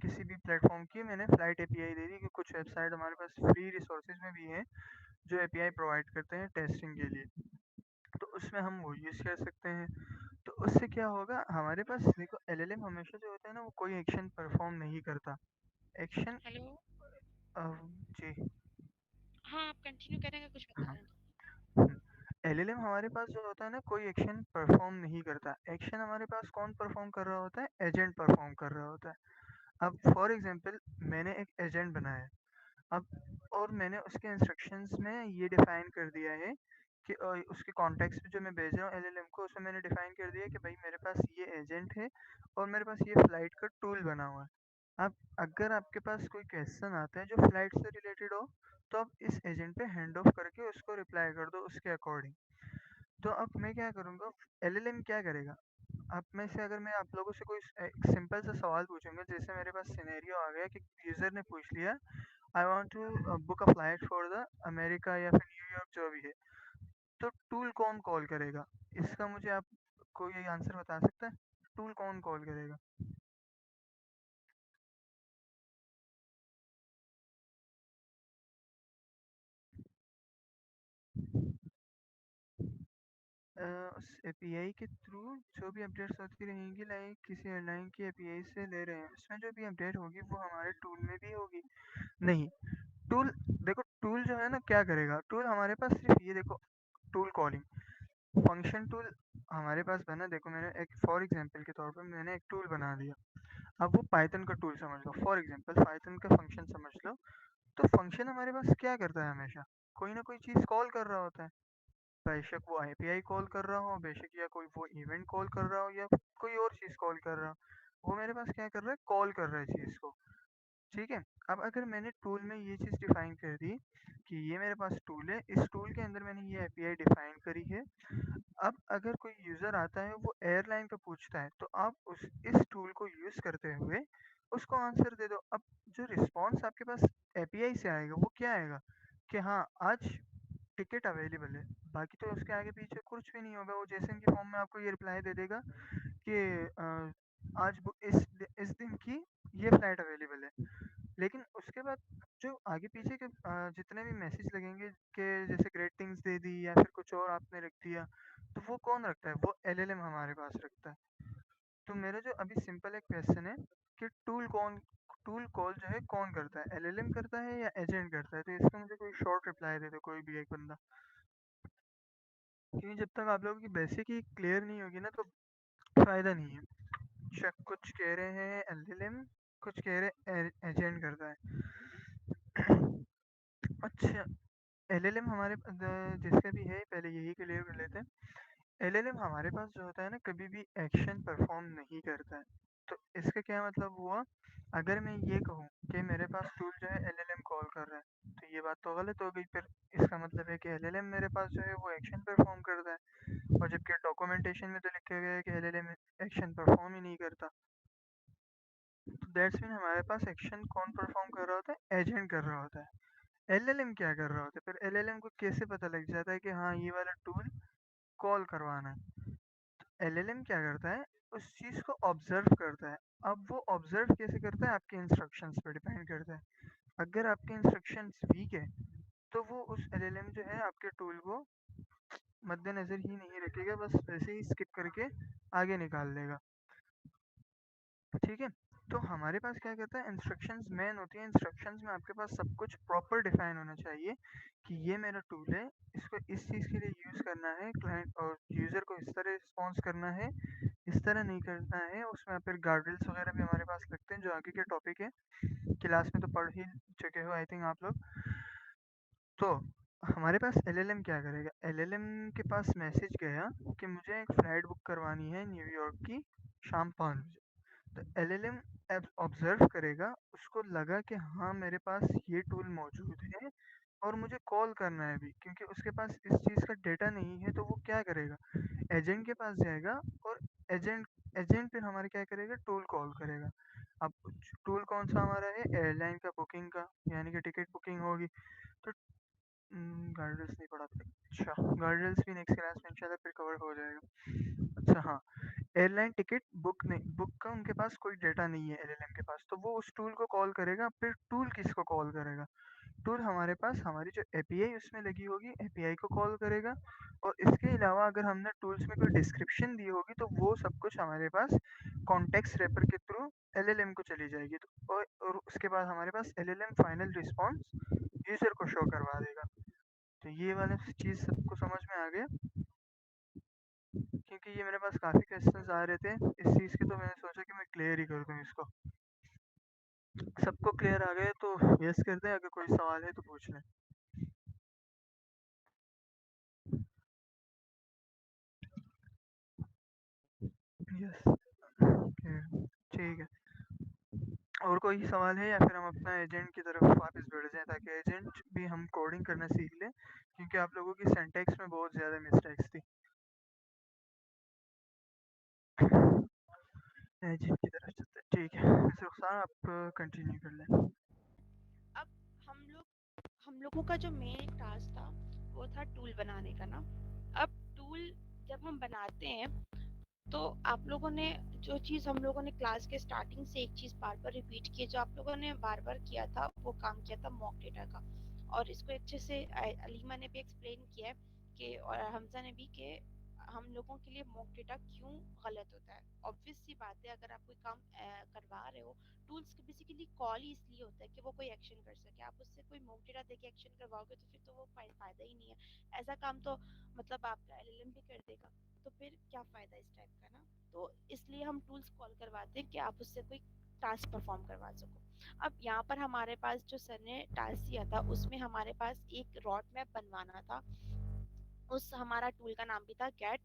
किसी भी प्लेटफ़ॉर्म की मैंने फ्लाइट एपीआई दे दी कि कुछ वेबसाइट हमारे पास फ्री रिसोर्सेज़ में भी हैं, जो एपीआई प्रोवाइड करते हैं टेस्टिंग के लिए। तो उसमें हम वो यूज़ कर सकते हैं। तो उससे क्या होगा, हमारे पास देखो एलएलएम हमेशा जो होता है ना, वो कोई एक्शन परफ़ॉर्म नहीं करता। Action hello. अ, जी। हाँ, आप कंटिन्यू करेंगे, कुछ बता हाँ। रहे थे। एलएलएम हमारे पास जो होता है ना, कोई एक्शन परफॉर्म नहीं करता। एक्शन हमारे पास कौन परफॉर्म कर रहा होता है, एजेंट परफॉर्म कर रहा होता है। अब फॉर एग्जांपल मैंने एक एजेंट बनाया, अब और मैंने उसके इंस्ट्रक्शंस में ये डिफाइन कर दिया है कि उसके कॉन्टेक्स्ट पे जो मैं भेज रहा हूँ एलएलएम को, उसमें मैंने डिफाइन कर दिया है कि भाई मेरे पास ये एजेंट है और मेरे पास ये फ्लाइट का टूल बना हुआ है। अब अगर आपके पास कोई क्वेश्चन आता है जो फ्लाइट से रिलेटेड हो, तो आप इस एजेंट पे हैंड ऑफ करके उसको रिप्लाई कर दो उसके अकॉर्डिंग। तो अब मैं क्या करूँगा, एलएलएम क्या करेगा, आप में से अगर मैं आप लोगों से कोई एक सिंपल सा सवाल पूछूंगा, जैसे मेरे पास सिनेरियो आ गया कि यूज़र ने पूछ लिया I want to book a flight for the America या फिर न्यूयॉर्क जो भी है, तो टूल कौन कॉल करेगा, इसका मुझे आप कोई आंसर बता सकता है, टूल कौन कॉल करेगा? उस एपीआई के थ्रू जो भी अपडेट्स होती रहेंगी, लाइक किसी एयरलाइन की एपीआई से ले रहे हैं, उसमें जो भी अपडेट होगी वो हमारे टूल में भी होगी। नहीं, टूल देखो, टूल जो है ना क्या करेगा, टूल हमारे पास सिर्फ ये देखो, टूल कॉलिंग फंक्शन टूल हमारे पास बना। देखो मैंने एक फॉर एग्जांपल के तौर पर मैंने एक टूल बना दिया। अब वो पाइथन का टूल समझ लो, फॉर एग्जांपल पाइथन का फंक्शन समझ लो। तो फंक्शन हमारे पास क्या करता है, हमेशा कोई ना कोई चीज़ कॉल कर रहा होता है। बेशक वो एपीआई कॉल कर रहा हो, बेशक या कोई वो इवेंट कॉल कर रहा हो या कोई और चीज़ कॉल कर रहा हो, वो मेरे पास क्या कर रहा है, कॉल कर रहा है चीज़ को। ठीक है। अब अगर मैंने टूल में ये चीज़ डिफाइन कर दी कि ये मेरे पास टूल है, इस टूल के अंदर मैंने ये एपीआई डिफाइन करी है। अब अगर कोई यूज़र आता है वो एयरलाइन का पूछता है, तो आप उस इस टूल को यूज़ करते हुए उसको आंसर दे दो। अब जो रिस्पॉन्स आपके पास एपीआई से आएगा वो क्या आएगा कि हाँ आज टिकट अवेलेबल है। बाकी तो उसके आगे पीछे कुछ भी नहीं होगा, वो जेसन की फॉर्म में आपको ये रिप्लाई दे देगा कि आज इस दिन की ये फ्लाइट अवेलेबल है। लेकिन उसके बाद जो आगे पीछे के जितने भी मैसेज लगेंगे कि जैसे ग्रेटिंग्स दे दी या फिर कुछ और आपने रख दिया, तो वो कौन रखता है, वो एलएलएम हमारे पास रखता है। तो मेरा जो अभी सिंपल एक क्वेश्चन है कि टूल कॉल जो है कौन करता है, एलएलएम करता है या एजेंट करता है, तो इसका मुझे कोई शॉर्ट रिप्लाई दे दो कोई भी एक बंदा। क्योंकि जब तक आप लोगों की बेसिक ही क्लियर नहीं होगी ना, तो फायदा नहीं है। कुछ कह रहे हैं एलएलएम, कुछ कह रहे हैं एजेंट करता है। अच्छा, एलएलएम जिसका भी है पहले यही क्लियर कर लेते हैं। एलएलएम हमारे पास जो होता है ना, कभी भी एक्शन परफॉर्म नहीं करता है। तो इसका क्या मतलब हुआ, अगर मैं ये कहूँ कि मेरे पास टूल जो है एलएलएम कॉल कर रहा है, तो ये बात तो गलत हो गई। फिर इसका मतलब है कि एलएलएम मेरे पास जो है वो एक्शन परफॉर्म करता है, और जबकि डॉक्यूमेंटेशन में तो लिखा गया है कि एलएलएम एक्शन परफॉर्म ही नहीं करता। तो दैट्स मीन हमारे पास एक्शन कौन परफॉर्म कर रहा होता है, एजेंट कर रहा होता है। एलएलएम क्या कर रहा होता है, फिर एलएलएम को कैसे पता लग जाता है कि हाँ ये वाला टूल कॉल करवाना है। एलएलएम क्या करता है, उस चीज़ को ऑब्जर्व करता है। अब वो ऑब्जर्व कैसे करता है, आपके इंस्ट्रक्शंस पे डिपेंड करता है। अगर आपके इंस्ट्रक्शंस वीक है, तो वो उस एलएलएम जो है आपके टूल को मद्देनजर ही नहीं रखेगा, बस वैसे ही स्किप करके आगे निकाल देगा। ठीक है। तो हमारे पास क्या कहता है, इंस्ट्रक्शंस मेन होती है। इंस्ट्रक्शंस में आपके पास सब कुछ प्रॉपर डिफाइन होना चाहिए कि ये मेरा टूल है, इसको इस चीज़ के लिए यूज़ करना है, क्लाइंट और यूज़र को इस तरह रिस्पॉन्स करना है, इस तरह नहीं करना है। उसमें फिर गार्डरेल्स वगैरह भी हमारे पास लगते हैं, जो आगे के टॉपिक है, क्लास में तो पढ़ ही चुके हो आई थिंक आप लोग। तो हमारे पास एलएलएम क्या करेगा, एलएलएम के पास मैसेज गया कि मुझे एक फ्लाइट बुक करवानी है न्यूयॉर्क की शाम 5 बजे। तो एलएलएम ऑब्जर्व करेगा, उसको लगा कि हाँ मेरे पास ये टूल मौजूद है और मुझे कॉल करना है भी, क्योंकि उसके पास इस चीज़ का डेटा नहीं है, तो वो क्या करेगा, एजेंट के पास जाएगा और एजेंट एजेंट फिर हमारे क्या करेगा, टूल कॉल करेगा। अब टूल कौन सा हमारा है, एयरलाइन का बुकिंग का, यानी कि टिकट बुकिंग होगी तो गाइडेंस नहीं पढ़ा था। अच्छा, गाइडेंस भी नेक्स्ट क्लास में इंशाल्लाह फिर कवर हो जाएगा। अच्छा हाँ, एयरलाइन टिकट बुक का उनके पास कोई डेटा नहीं है एलएलएम के पास, तो वो उस टूल को कॉल करेगा। फिर टूल किसको कॉल करेगा, टूल हमारे पास हमारी जो एपीआई उसमें लगी होगी एपीआई को कॉल करेगा। और इसके अलावा अगर हमने टूल्स में कोई डिस्क्रिप्शन दी होगी तो वो सब कुछ हमारे पास कॉन्टेक्स्ट रैपर के थ्रू एलएलएम को चली जाएगी। तो और उसके बाद हमारे पास एलएलएम फाइनल रिस्पॉन्स यूजर को शो करवा देगा। तो ये वाला चीज़ सबको समझ में आ गया, क्योंकि ये मेरे पास काफ़ी क्वेश्चंस आ रहे थे इस चीज़ के, तो मैंने सोचा कि मैं क्लियर ही कर दूँ इसको। सबको क्लियर आ गए तो यस कर दें, अगर कोई सवाल है तो पूछ लें। यस, ठीक है। और कोई सवाल है या फिर हम अपना एजेंट की तरफ वापस बढ़ जाएं, ताकि एजेंट भी हम कोडिंग करना सीख लें, क्योंकि आप लोगों की सिंटैक्स में बहुत ज़्यादा मिस्टेक्स थी। एजेंट की तरफ चलते हैं, ठीक है। रुखसार आप कंटिन्यू कर लें। अब हम लोगों का जो मेन टास्क था वो था टूल बनाने का ना। अब टूल जब हम बनाते हैं तो आप लोगों ने जो चीज़ हम लोगों ने क्लास के स्टार्टिंग से एक चीज़ बार बार रिपीट की, जो आप लोगों ने बार बार किया था, वो काम किया था मॉक डेटा का। और इसको अच्छे से अलीमा ने भी एक्सप्लेन किया है कि, और हमजा ने भी, कि हम लोगों के लिए मॉक डेटा क्यों गलत होता है। ऑब्वियस सी बात है, अगर आप कोई काम करवा रहे हो, टूल्स बेसिकली कॉल ही इसलिए होता है कि वो कोई एक्शन कर सके। आप उससे कोई मॉक डेटा देके एक्शन करवाओगे तो फिर तो वो फायदा ही नहीं है। ऐसा काम तो मतलब आपका एलएलएम भी कर देगा, तो फिर क्या फ़ायदा इस टाइप का ना। तो इसलिए हम टूल्स कॉल करवाते हैं कि आप उससे कोई टास्क परफॉर्म करवा सको। अब यहाँ पर हमारे पास जो सर ने टास्क दिया था उसमें हमारे पास एक रोड मैप बनवाना था। उस हमारा टूल का नाम भी था गेट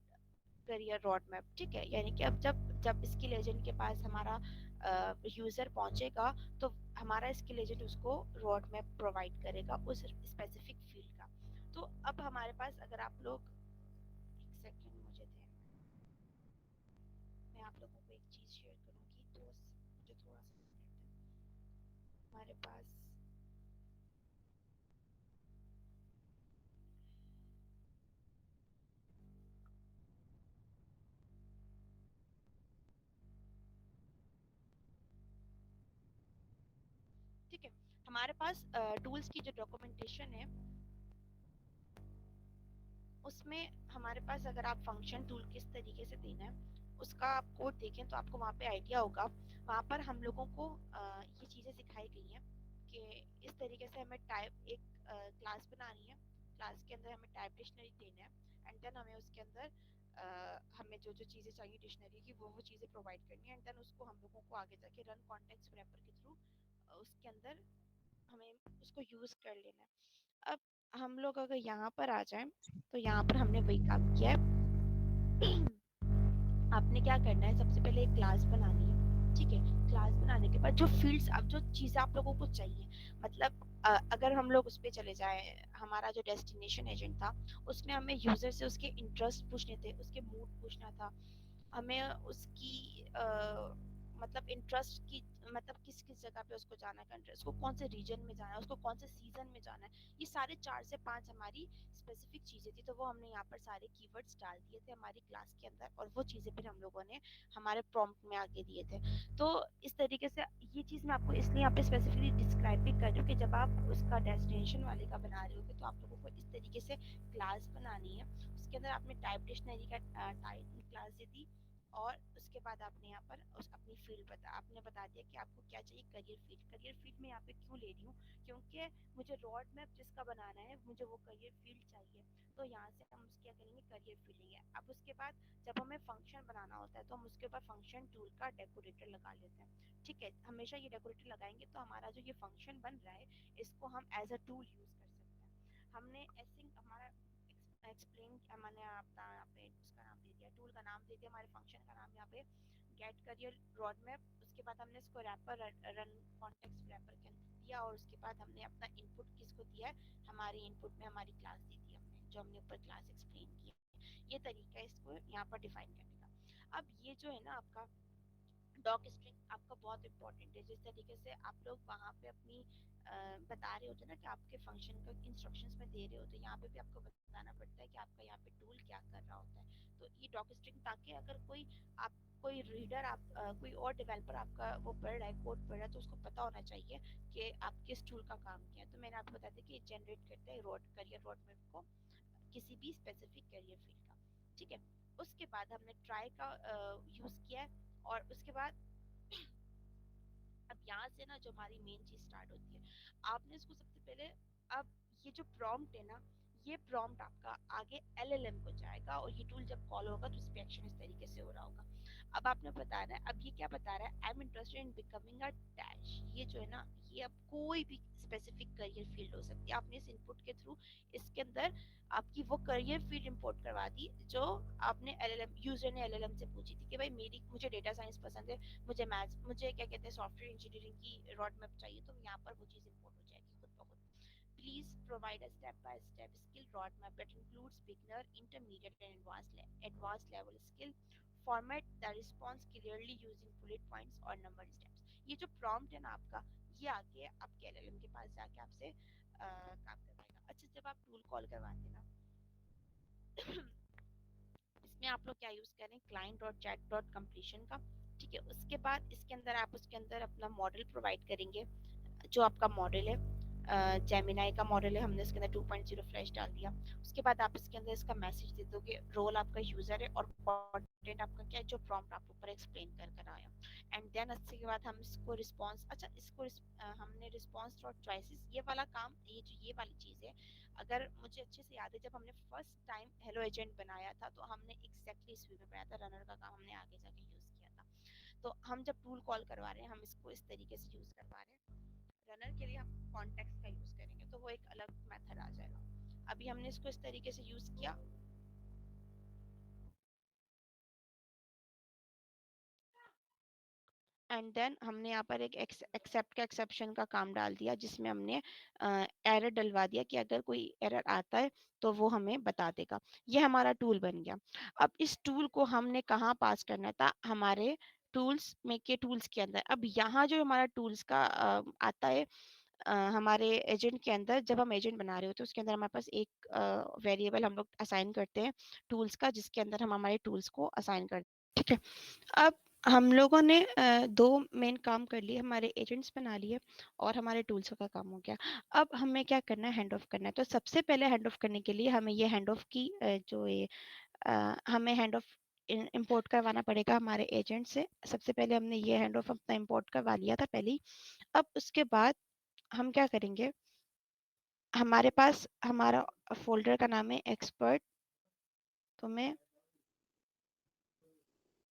करियर रोड मैप, ठीक है। यानी कि अब जब जब स्किल एजेंट के पास हमारा यूजर पहुंचेगा तो हमारा स्किल एजेंट उसको रोड मैप प्रोवाइड करेगा उस स्पेसिफिक फील्ड का। तो अब हमारे पास, अगर आप लोग एक सेकंड मुझे दें, मैं आप लोगों को एक चीज़ शेयर करूंगी, तो मुझे थोड़ा सा मिनट दें। हमारे पास ठीक है, हमारे पास टूल्स की जो डॉक्यूमेंटेशन है उसमें हमारे पास, अगर आप फंक्शन टूल किस तरीके से देना है उसका आप कोड देखें तो आपको वहाँ पे आइडिया होगा। वहाँ पर हम लोगों को ये चीज़ें सिखाई गई हैं कि इस तरीके से हमें टाइप एक क्लास बनानी है। क्लास के अंदर हमें टाइप डिक्शनरी देना है एंड देन हमें उसके अंदर हमें जो जो चीज़ें चाहिए डिक्शनरी की वो चीज़ें प्रोवाइड करनी है एंड देन उसको हम लोगों को आगे जाके रन कॉन्टेक्स्ट रैपर के थ्रू उसके अंदर हमें उसको यूज़ कर लेना है। अब हम लोग अगर यहाँ पर आ जाएं तो यहाँ पर हमने वही काम किया है। आपने क्या करना है, सबसे पहले एक क्लास बनानी है, ठीक है। क्लास बनाने के बाद जो फील्ड्स, अब जो चीज़ें आप लोगों को चाहिए, मतलब अगर हम लोग उस पर चले जाएं, हमारा जो डेस्टिनेशन एजेंट था उसमें हमें यूजर से उसके इंटरेस्ट पूछने थे, उसके मूड पूछना था, हमें उसकी मतलब इंटरेस्ट की, मतलब किस किस जगह पे उसको जाना है, कंट्री उसको कौन से रीजन में जाना है, उसको कौन से सीजन में जाना है। ये सारे 4 से 5 हमारी स्पेसिफिक चीज़ें थी, तो वो हमने यहाँ पर सारे कीवर्ड्स डाल दिए थे हमारी क्लास के अंदर और वो चीज़ें फिर हम लोगों ने हमारे प्रॉम्प्ट में आगे दिए थे। तो इस तरीके से ये चीज़ मैं आपको इसलिए यहाँ पे स्पेसिफिकली डिस्क्राइब भी कर रही हूँ कि जब आप उसका डेस्टिनेशन वाले का बना रहे होगे तो आप लोगों को इस तरीके से क्लास बनानी है। उसके अंदर आपने टाइप डिक्शनरी का टाइप क्लास दे दी और उसके बाद आपने यहाँ पर उस अपनी फील्ड आपने बता दिया कि आपको क्या चाहिए, करियर फील्ड। करियर फील्ड में यहाँ पे क्यों ले रही हूँ, क्योंकि मुझे रोड मैप जिसका बनाना है मुझे वो करियर फील्ड चाहिए, तो यहाँ से हम क्या करेंगे, करियर फील्ड लेंगे। अब उसके बाद जब हमें फंक्शन बनाना होता है तो हम उसके ऊपर फंक्शन टूल का डेकोरेटर लगा लेते हैं, ठीक है। हमेशा ये डेकोरेटर लगाएंगे तो हमारा जो ये फंक्शन बन रहा है इसको हम एज अ टूल यूज कर सकते हैं। हमने ऐसे हमारा एक्सप्लेन, मैंने अपना यहाँ पे उसका नाम दे दिया, टूल का नाम दे दिया, हमारे फंक्शन का नाम यहाँ पे गेट करियर रोड मैप। उसके बाद हमने इसको रैपर रन कॉन्टेक्स्ट रैपर के अंदर दिया और उसके बाद हमने अपना इनपुट किसको दिया है, हमारी इनपुट में हमारी क्लास दी थी हमने, जो हमने ऊपर क्लास एक्सप्लेन की है। ये तरीका है इसको यहाँ पर डिफाइन करने का। अब ये जो है ना आपका डॉक स्ट्रिंग आपका बहुत इंपॉर्टेंट है। जिस तरीके से आप लोग वहाँ पे अपनी बता रहे होते हैं ना कि आपके फंक्शन का इंस्ट्रक्शंस में दे रहे होते हैं, यहाँ पे भी आपको बताना पड़ता है कि आपका यहाँ पे टूल क्या कर रहा होता है। तो ये डॉक स्ट्रिंग, ताकि अगर कोई रीडर कोई और डेवलपर आपका वो पढ़ रहा है, कोड पढ़ रहा है, तो उसको पता होना चाहिए कि आप किस टूल का काम किया है। तो मैंने आपको बता दिया कि ये जनरेट करता है करियर रोड मैप को किसी भी स्पेसिफिक करियर फील्ड का। ठीक है, उसके बाद हमने ट्राई का यूज किया है, और उसके बाद अब यहाँ से ना जो हमारी मेन चीज स्टार्ट होती है, आपने इसको सबसे पहले, अब ये जो प्रॉम्प्ट है ना, ये प्रॉम्प्ट आपका आगे एलएलएम को जाएगा, और ये टूल जब कॉल होगा तो इस पे एक्शन इस तरीके से हो रहा होगा। अब आपने बताना है, अब ये क्या बता रहा है, I am interested in becoming a dash. ये जो है ना, ये अब कोई भी स्पेसिफिक करियर फील्ड हो सकती है। आपने इस इनपुट के थ्रू इसके अंदर आपकी वो करियर फील्ड इंपोर्ट करवा दी जो आपने एलएलएम यूजर ने एलएलएम से पूछी थी कि भाई मुझे डेटा साइंस पसंद है, मुझे क्या कहते हैं सॉफ्टवेयर इंजीनियरिंग की रोड मैप चाहिए, तो यहाँ पर वो चीज़ इंपोर्ट हो जाएगी खुद ब खुद। Please provide a step-by-step skill roadmap that includes beginner, intermediate, and advanced level skill. Format the response clearly using bullet points or numbered steps. ये जो prompt है ना आपका, ये आके आपके LLM के पास जाके आपसे काम करवाएगा। अच्छा, जब आप टूल कॉल करवाते हैं ना, इसमें आप लोग क्या यूज करें, client dot chat dot completion का। ठीक है, उसके बाद इसके अंदर आप उसके अंदर अपना मॉडल प्रोवाइड करेंगे, जो आपका मॉडल है जेमिनाई का मॉडल है, हमने इसके अंदर 2.0 फ्लैश डाल दिया। उसके बाद आप इसके अंदर इसका मैसेज दे दोगे, रोल आपका यूजर है और कंटेंट आपका क्या है, जो प्रॉम्प्ट आप ऊपर एक्सप्लेन कर कर आया। एंड देन इसके बाद हम इसको रिस्पॉन्स, अच्छा इसको हमने रिस्पॉन्स डॉट चॉइसेस, ये वाला काम, ये वाली चीज़ है, अगर मुझे अच्छे से याद है, जब हमने फर्स्ट टाइम हेलो एजेंट बनाया था तो हमने एग्जैक्टली इस वे में बनाया था, रनर का काम हमने आगे जाके यूज़ किया था। तो हम जब टूल कॉल करवा रहे हैं, हम इसको इस तरीके से यूज़ करवा रहे हैं। रनर के लिए हम कॉन्टेक्स्ट का यूज़ करेंगे, तो वो एक अलग मेथड आ जाएगा। अभी हमने इसको इस तरीके से यूज़ किया, एंड देन हमने यहाँ पर एक एक्सेप्ट का एक्सेप्शन का काम डाल दिया, जिसमें हमने एरर डलवा दिया कि अगर कोई एरर आता है तो वो हमें बता देगा। ये हमारा टूल बन गया। अब इस टूल को हमने कहाँ पास करना था, हमारे टूल्स में के टूल्स के अंदर। अब यहाँ जो हमारा टूल्स का आता है, हमारे एजेंट के अंदर, जब हम एजेंट बना रहे होते हैं उसके अंदर हमारे पास एक वेरिएबल हम लोग असाइन करते हैं टूल्स का, जिसके अंदर हम हमारे टूल्स को असाइन करते हैं। ठीक है, अब हम लोगों ने दो मेन काम कर लिए, हमारे एजेंट्स बना लिए और हमारे टूल्स का काम हो गया। अब हमें क्या करना है, हैंड ऑफ करना है। तो सबसे पहले हैंड ऑफ करने के लिए हमें ये हैंड ऑफ की जो ये हमें हैंड ऑफ इंपोर्ट करवाना पड़ेगा हमारे एजेंट से। सबसे पहले हमने ये हैंड ऑफ अपना इंपोर्ट करवा लिया था पहले ही। अब उसके बाद हम क्या करेंगे, हमारे पास हमारा फोल्डर का नाम है एक्सपर्ट, तो मैं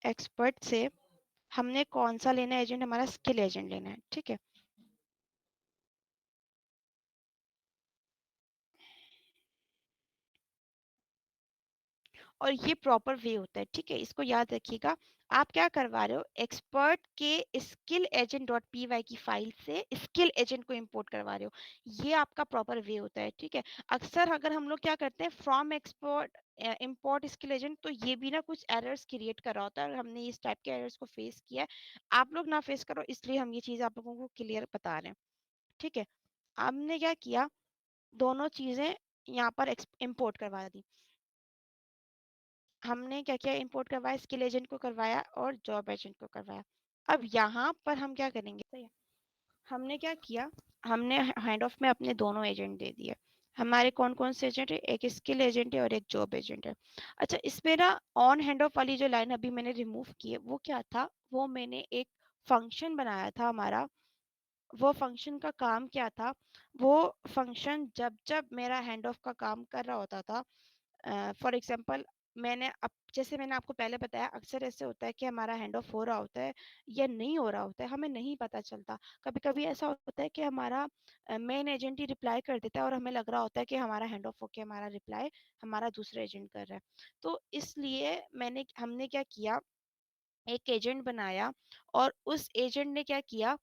एक्सपर्ट से हमने कौन सा लेना है एजेंट, हमारा स्किल एजेंट लेना है। ठीक है, और ये प्रॉपर वे होता है। ठीक है, इसको याद रखिएगा। आप क्या करवा रहे हो, एक्सपर्ट के skill agent dot P Y की फाइल से स्किल एजेंट को इंपोर्ट करवा रहे हो, ये आपका प्रॉपर वे होता है। ठीक है, अक्सर अगर हम लोग क्या करते हैं, from export import skill agent, तो ये भी ना कुछ एरर्स क्रिएट कर रहा होता है, और हमने इस टाइप के एरर्स को फेस किया है। आप लोग ना फेस करो, इसलिए हम ये चीज़ आप लोगों को क्लियर बता रहे हैं। ठीक है, हमने क्या किया, दोनों चीज़ें यहाँ पर इंपोर्ट करवा दी। हमने क्या किया, इंपोर्ट करवाया, स्किल एजेंट को करवाया और जॉब एजेंट को करवाया। अब यहाँ पर हम क्या करेंगे, सही है, हमने क्या किया, हमने हैंड ऑफ में अपने दोनों एजेंट दे दिए। हमारे कौन कौन से एजेंट है, एक स्किल एजेंट है और एक जॉब एजेंट है। अच्छा, इसमें ना ऑन हैंड ऑफ वाली जो लाइन अभी मैंने रिमूव की है, वो क्या था, वो मैंने एक फंक्शन बनाया था हमारा। वो फंक्शन का काम क्या था, वो फंक्शन जब जब मेरा हैंड ऑफ का काम कर रहा होता था, फॉर एग्जांपल, मैंने अब जैसे मैंने आपको पहले बताया, अक्सर ऐसे होता है कि हमारा हैंड ऑफ हो रहा होता है या नहीं हो रहा होता है, हमें नहीं पता चलता। कभी कभी ऐसा होता है कि हमारा मेन एजेंट ही रिप्लाई कर देता है और हमें लग रहा होता है कि हमारा हैंड ऑफ होके हमारा रिप्लाई हमारा दूसरा एजेंट कर रहा है। तो इसलिए हमने क्या किया, एक एजेंट बनाया, और उस एजेंट ने क्या किया,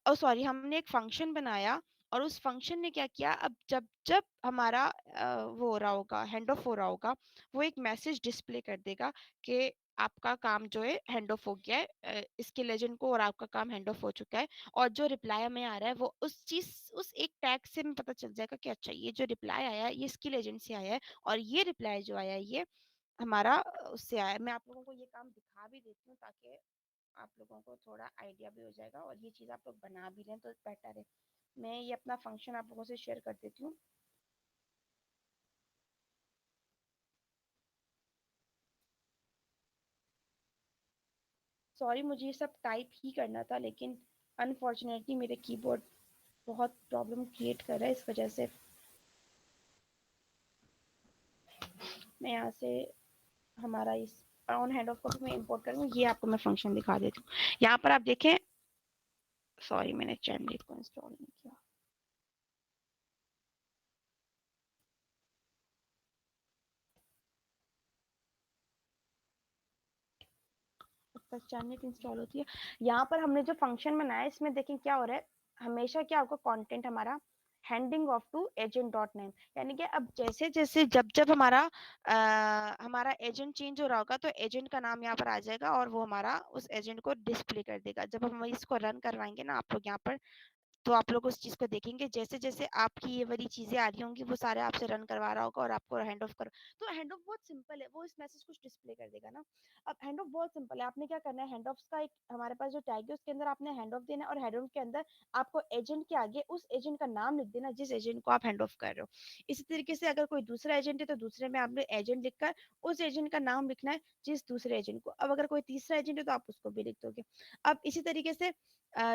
ओ सॉरी, हमने एक फंक्शन बनाया, और उस फंक्शन ने क्या किया, अब जब जब हमारा वो हो रहा होगा, हैंड ऑफ हो रहा होगा, वो एक मैसेज डिस्प्ले कर देगा कि आपका काम जो है हैंड ऑफ हो गया है स्किल एजेंट को, और आपका काम हैंड ऑफ हो चुका है। और जो रिप्लाई हमें आ रहा है वो उस एक टैग से हमें पता चल जाएगा कि अच्छा ये जो रिप्लाई आया है ये स्किल एजेंट से आया है, और ये रिप्लाई जो आया है ये हमारा उससे आया है। मैं आप लोगों को ये काम दिखा भी देती हूँ ताकि आप लोगों को थोड़ा आइडिया भी हो जाएगा, और ये चीज़ आप लोग बना भी लें तो बेटर है। मैं ये अपना फंक्शन आप लोगों से शेयर कर देती हूँ। सॉरी, मुझे ये सब टाइप ही करना था, लेकिन अनफॉर्चुनेटली मेरे कीबोर्ड बहुत प्रॉब्लम क्रिएट कर रहा है, इस वजह से मैं यहाँ से हमारा इस ऑन हैंड ऑफ को मैं इंपोर्ट करूँ। ये आपको मैं फंक्शन दिखा देती हूँ। यहाँ पर आप देखें, सॉरी मैंने चैनल को इंस्टॉल नहीं किया। तक चैनल इंस्टॉल होती है। यहाँ पर हमने जो फंक्शन बनाया है इसमें देखें क्या हो रहा है, हमेशा क्या होगा कंटेंट हमारा handing off to agent dot name, यानी कि अब जैसे जैसे जब जब हमारा एजेंट चेंज हो रहा होगा तो एजेंट का नाम यहाँ पर आ जाएगा और वो हमारा उस एजेंट को डिस्प्ले कर देगा। जब हम इसको रन करवाएंगे ना आप लोग यहाँ पर, तो आप लोग उस चीज को देखेंगे, जैसे जैसे आपकी ये वाली चीजें आ रही होंगी वो सारे आपसे रन करवा रहा होगा और आपको हैंड ऑफ कर, तो हैंड ऑफ बहुत सिंपल है, वो इस मैसेज को डिस्प्ले कर देगा ना। अब हैंड ऑफ बहुत सिंपल है, आपने क्या करना है, हैंड ऑफ का एक हमारे पास जो टैग है उसके अंदर आपने हैंड ऑफ देना है, और हैंड ऑफ के अंदर आपको एजेंट के आगे उस एजेंट का नाम लिख देना जिस एजेंट को आप हैंड ऑफ कर रहे हो। इसी तरीके से अगर कोई दूसरा एजेंट है तो दूसरे में आपने एजेंट लिखकर उस एजेंट का नाम लिखना है जिस दूसरे एजेंट को। अब अगर कोई तीसरा एजेंट है तो आप उसको भी लिख दोगे। अब इसी तरीके से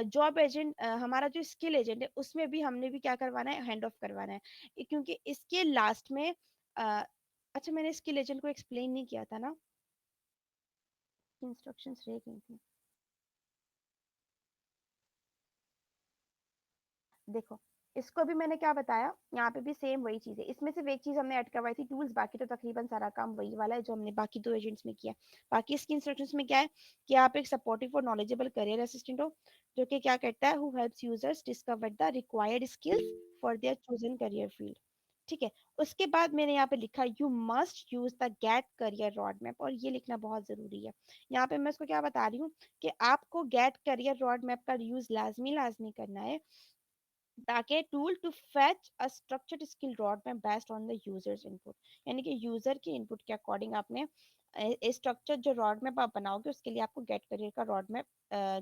जॉब एजेंट हमारा जो स्किल एजेंट है उसमें भी हमने भी क्या करवाना है, हैंड ऑफ करवाना है। क्योंकि इसके लास्ट में अच्छा मैंने स्किल एजेंट को एक्सप्लेन नहीं किया था ना, इंस्ट्रक्शंस रह गई थी। देखो इसको भी मैंने क्या बताया, यहाँ पे भी सेम वही चीज है, इसमें सिर्फ एक चीज हमने ऐड करवाई थी टूल्स, बाकी तो तकरीबन सारा काम वही वाला है जो हमने बाकी दो एजेंट्स में किया। बाकी इसकी इंस्ट्रक्शंस में क्या है कि आप एक सपोर्टिव और नॉलेजेबल करियर असिस्टेंट हो, जो कि क्या करता है, who helps users discover the required skills for their chosen career field. ठीक है, उसके बाद मैंने यहाँ पे लिखा you must use the get career road map, और ये लिखना बहुत जरूरी है। यहाँ पे मैं इसको क्या बता रही हूँ कि आपको गेट करियर रोड मैप का यूज लाजमी लाजमी करना है, ताकि tool to fetch a structured skill road map based on the users input, यानी कि यूजर के इनपुट के अकॉर्डिंग आपने स्ट्रक्चर जो रोड मैप आप बनाओगे उसके लिए आपको गेट करियर का road map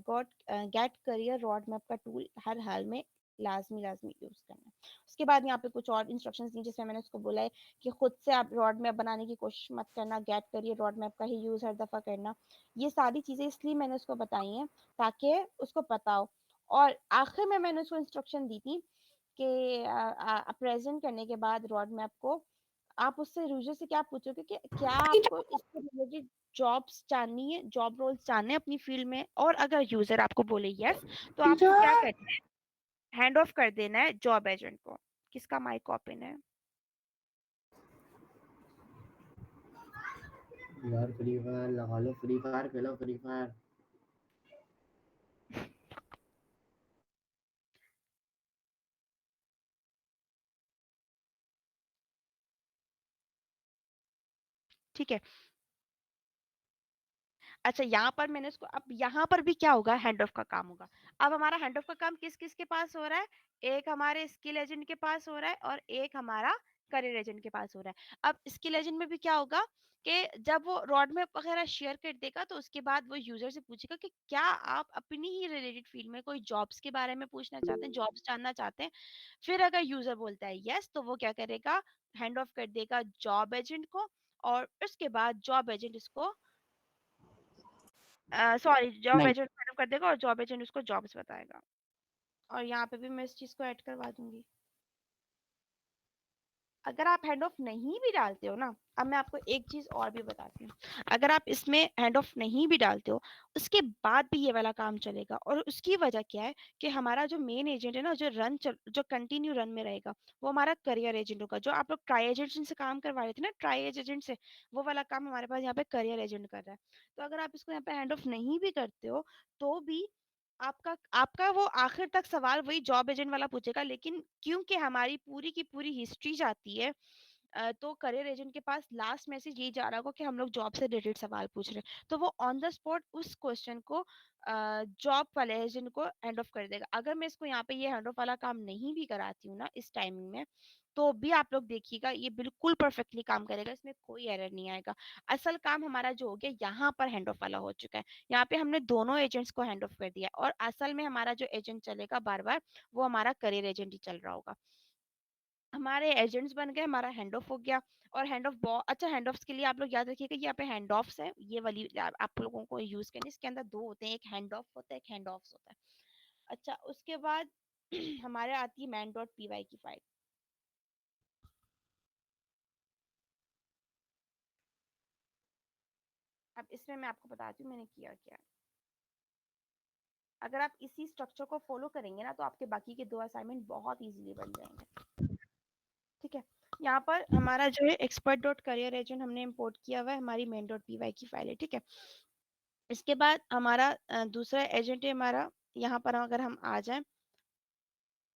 got get career road map का टूल हर हाल में लाजमी लाजमी यूज करना है। उसके बाद यहाँ पे कुछ और इंस्ट्रक्शंस दी जिसमें मैंने उसको बोला है कि खुद से आप रोड मैप बनाने की कोशिश मत करना, गेट करियर रोड मैप का ही यूज हर दफा करना। ये सारी चीजें इसलिए मैंने उसको बताई हैं ताकि उसको पता हो। और आखिर में मैंने उसको इंस्ट्रक्शन दी थी कि प्रेजेंट करने के बाद रोड मैप को आप उससे यूजर से क्या पूछोगे कि क्या आपको इससे रिलेटेड जॉब्स जाननी है, जॉब रोल्स जानने हैं अपनी फील्ड में, और अगर यूजर आपको बोले यस तो आपको क्या करना है, हैंड ऑफ कर देना है जॉब एजेंट को। किसका माइक ओपन है? यार फ्री फायर लगा लो, फ्री फायर खेलो, फ्री फायर। ठीक है, अच्छा यहाँ पर मैंने इसको, अब यहाँ पर भी क्या होगा, हैंड ऑफ का काम होगा। अब हमारा हैंड ऑफ का काम किस किस के पास हो रहा है, एक हमारे स्किल एजेंट के पास हो रहा है और एक हमारा करियर एजेंट के पास हो रहा है। अब स्किल एजेंट में भी क्या होगा कि जब वो रोड मैप वगैरह शेयर कर देगा तो उसके बाद वो यूजर से पूछेगा कि क्या आप अपनी ही रिलेटेड फील्ड में कोई जॉब्स के बारे में पूछना चाहते हैं, जॉब्स जानना चाहते हैं। फिर अगर यूजर बोलता है यस तो वो क्या करेगा, हैंड ऑफ कर देगा जॉब एजेंट को, और उसके बाद जॉब एजेंट इसको सॉरी जॉब नहीं, एजेंट मैडम कर देगा और जॉब एजेंट उसको जॉब्स बताएगा। और यहाँ पे भी मैं इस चीज को ऐड करवा दूंगी। अगर आप हैंड ऑफ नहीं भी डालते हो ना, अब मैं आपको एक चीज और भी बताती हूँ, अगर आप इसमें हैंड ऑफ नहीं भी डालते हो उसके बाद भी ये वाला काम चलेगा, और उसकी वजह क्या है कि हमारा जो मेन एजेंट है ना, जो कंटिन्यू रन में रहेगा वो हमारा करियर एजेंट होगा। जो आप लोग ट्राई एजेंट से काम करवा रहे थे ना, ट्राई एजेंट से, वो वाला काम हमारे पास यहाँ पे करियर एजेंट कर रहा है। तो अगर आप इसको यहाँ पे हैंड ऑफ नहीं भी करते हो तो भी आपका आपका वो आखिर तक सवाल वही जॉब एजेंट वाला पूछेगा, लेकिन क्योंकि हमारी पूरी की पूरी हिस्ट्री जाती है तो करियर एजेंट के पास लास्ट मैसेज यही जा रहा होगा कि हम लोग जॉब से रिलेटेड सवाल पूछ रहे हैं, तो वो ऑन द स्पॉट उस क्वेश्चन को जॉब वाले एजेंट को हैंड ऑफ कर देगा। अगर मैं इसको यहाँ पे ये हैंड ऑफ वाला काम नहीं भी कराती हूँ ना इस टाइमिंग में, तो भी आप लोग देखिएगा ये बिल्कुल परफेक्टली काम करेगा, इसमें कोई एरर नहीं आएगा। असल काम हमारा जो हो गया यहाँ पर हैंड ऑफ वाला हो चुका है, यहाँ पे हमने दोनों एजेंट्स को हैंड ऑफ कर दिया, और असल में हमारा जो एजेंट चलेगा बार बार वो हमारा करियर एजेंट ही चल रहा होगा। हमारे एजेंट्स बन गए, हमारा हैंड ऑफ हो गया। और हैंड ऑफ अच्छा, हैंड ऑफ्स के लिए आप लोग याद रखिएगा, यहाँ पे हैंड ऑफ्स है, ये वाली आप लोगों को यूज करनी, इसके अंदर दो होते हैं, एक हैंड ऑफ होता है, एक हैंड ऑफ्स होता है। अच्छा, उसके बाद हमारे आती है मैन डॉट पी वाई की फाइल। अब इसमें मैं आपको बताती हूँ मैंने किया क्या है। अगर आप इसी स्ट्रक्चर को फॉलो करेंगे ना, तो आपके बाकी के दो असाइनमेंट बहुत इजीली बन जाएंगे। ठीक है, यहाँ पर हमारा जो है एक्सपर्ट डॉट करियर एजेंट हमने इंपोर्ट किया हुआ है, हमारी मेन डॉट पी वाई की फाइल है। ठीक है, इसके बाद हमारा दूसरा एजेंट है हमारा, यहाँ पर अगर हम आ जाएं,